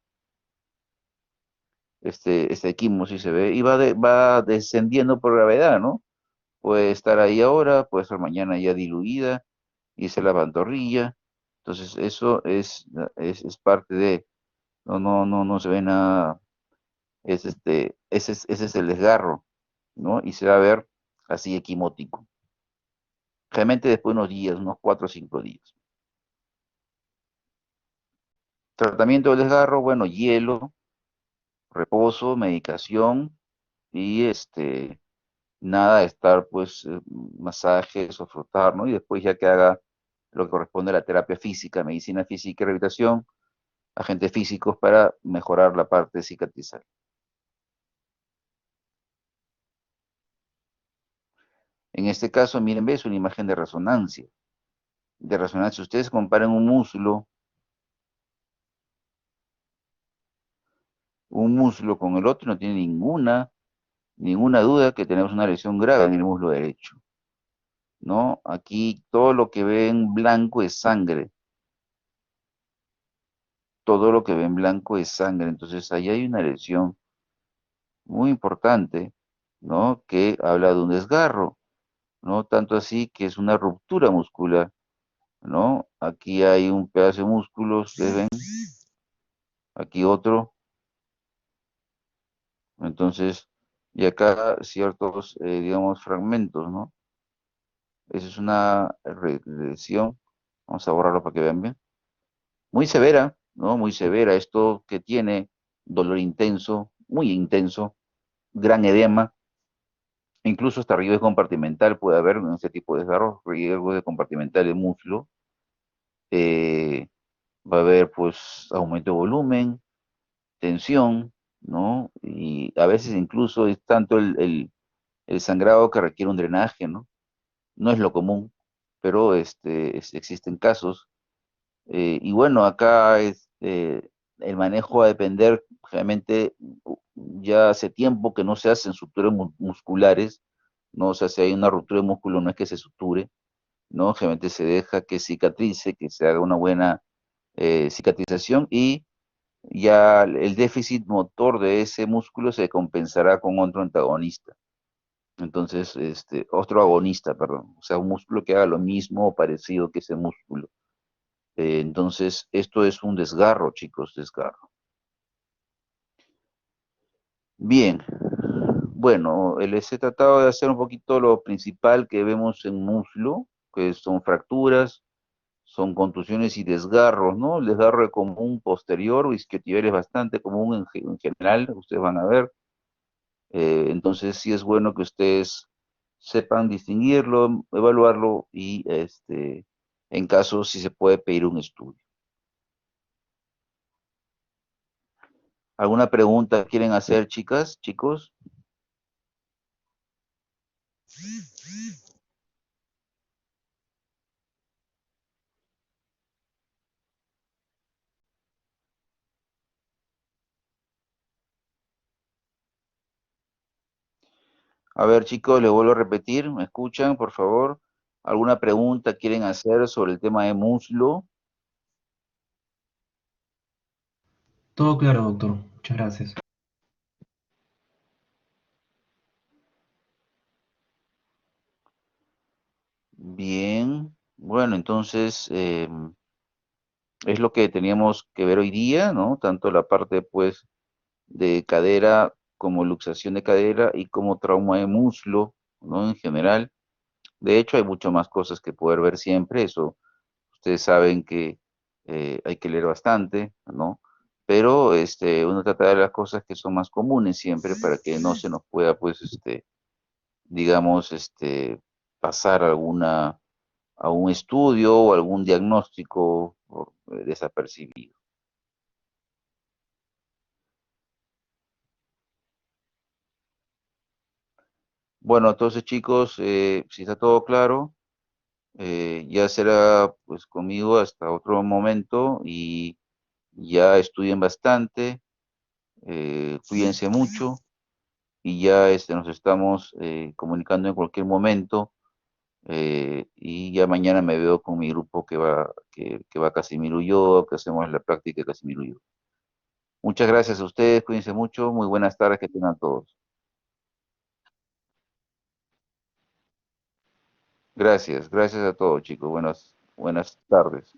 este equimosis se ve, y va descendiendo por gravedad, ¿no? Puede estar ahí ahora, puede estar mañana ya diluida, y es la pantorrilla. Entonces, eso es parte de, no se ve nada, ese es el desgarro, ¿no? Y se va a ver así equimótico. Realmente después de unos días, unos 4 o 5 días. Tratamiento del desgarro, bueno, hielo, reposo, medicación y nada de estar pues masajes o frotar, ¿no? Y después ya que haga lo que corresponde a la terapia física, medicina física y rehabilitación, agentes físicos para mejorar la parte cicatrizal. En este caso, miren, ves una imagen de resonancia. De resonancia, ustedes comparen un muslo con el otro, no tiene ninguna duda que tenemos una lesión grave en el muslo derecho, ¿no? Aquí todo lo que ve en blanco es sangre. Todo lo que ve en blanco es sangre. Entonces ahí hay una lesión muy importante, ¿no? Que habla de un desgarro, ¿no? Tanto así que es una ruptura muscular, ¿no? Aquí hay un pedazo de músculo, ustedes ven, aquí otro, entonces, y acá ciertos, digamos, fragmentos, ¿no? Esa es una lesión, vamos a borrarlo para que vean bien, muy severa, ¿no? Muy severa, esto que tiene dolor intenso, muy intenso, gran edema, incluso hasta riesgo compartimental puede haber en este tipo de desgarros, riesgo de compartimental del muslo, eh, va a haber pues aumento de volumen, tensión, ¿no? Y a veces incluso es tanto el sangrado que requiere un drenaje, ¿no? No es lo común, pero existen casos. Y bueno, acá el manejo va a depender, realmente ya hace tiempo que no se hacen suturas musculares, ¿no? O sea, si hay una ruptura de músculo no es que se suture, ¿no? Generalmente se deja que cicatrice, que se haga una buena cicatrización y ya el déficit motor de ese músculo se compensará con otro antagonista. Entonces, otro agonista, perdón, o sea, un músculo que haga lo mismo o parecido que ese músculo. Entonces, esto es un desgarro, chicos, desgarro. Bien, bueno, les he tratado de hacer un poquito lo principal que vemos en muslo, que son fracturas, son contusiones y desgarros, ¿no? El desgarro común posterior o isquiotibial es bastante común en general, ustedes van a ver. Entonces sí es bueno que ustedes sepan distinguirlo, evaluarlo y en caso si se puede pedir un estudio. ¿Alguna pregunta quieren hacer, chicas, chicos? A ver, chicos, les vuelvo a repetir, ¿me escuchan, por favor? ¿Alguna pregunta quieren hacer sobre el tema de muslo? Todo claro, doctor. Muchas gracias. Bien, bueno, entonces es lo que teníamos que ver hoy día, ¿no? Tanto la parte, pues, de cadera como luxación de cadera y como trauma de muslo, ¿no? En general. De hecho, hay mucho más cosas que poder ver siempre, eso ustedes saben que hay que leer bastante, ¿no? Pero uno trata de las cosas que son más comunes siempre para que no se nos pueda, pues, digamos, pasar a un estudio o algún diagnóstico desapercibido. Bueno, entonces chicos, si está todo claro, ya será pues conmigo hasta otro momento y ya estudien bastante, cuídense mucho y ya nos estamos comunicando en cualquier momento y ya mañana me veo con mi grupo que va a Casimiro y yo, que hacemos la práctica de Casimiro y yo. Muchas gracias a ustedes, cuídense mucho, muy buenas tardes que tengan todos. Gracias, gracias a todos chicos, buenas tardes.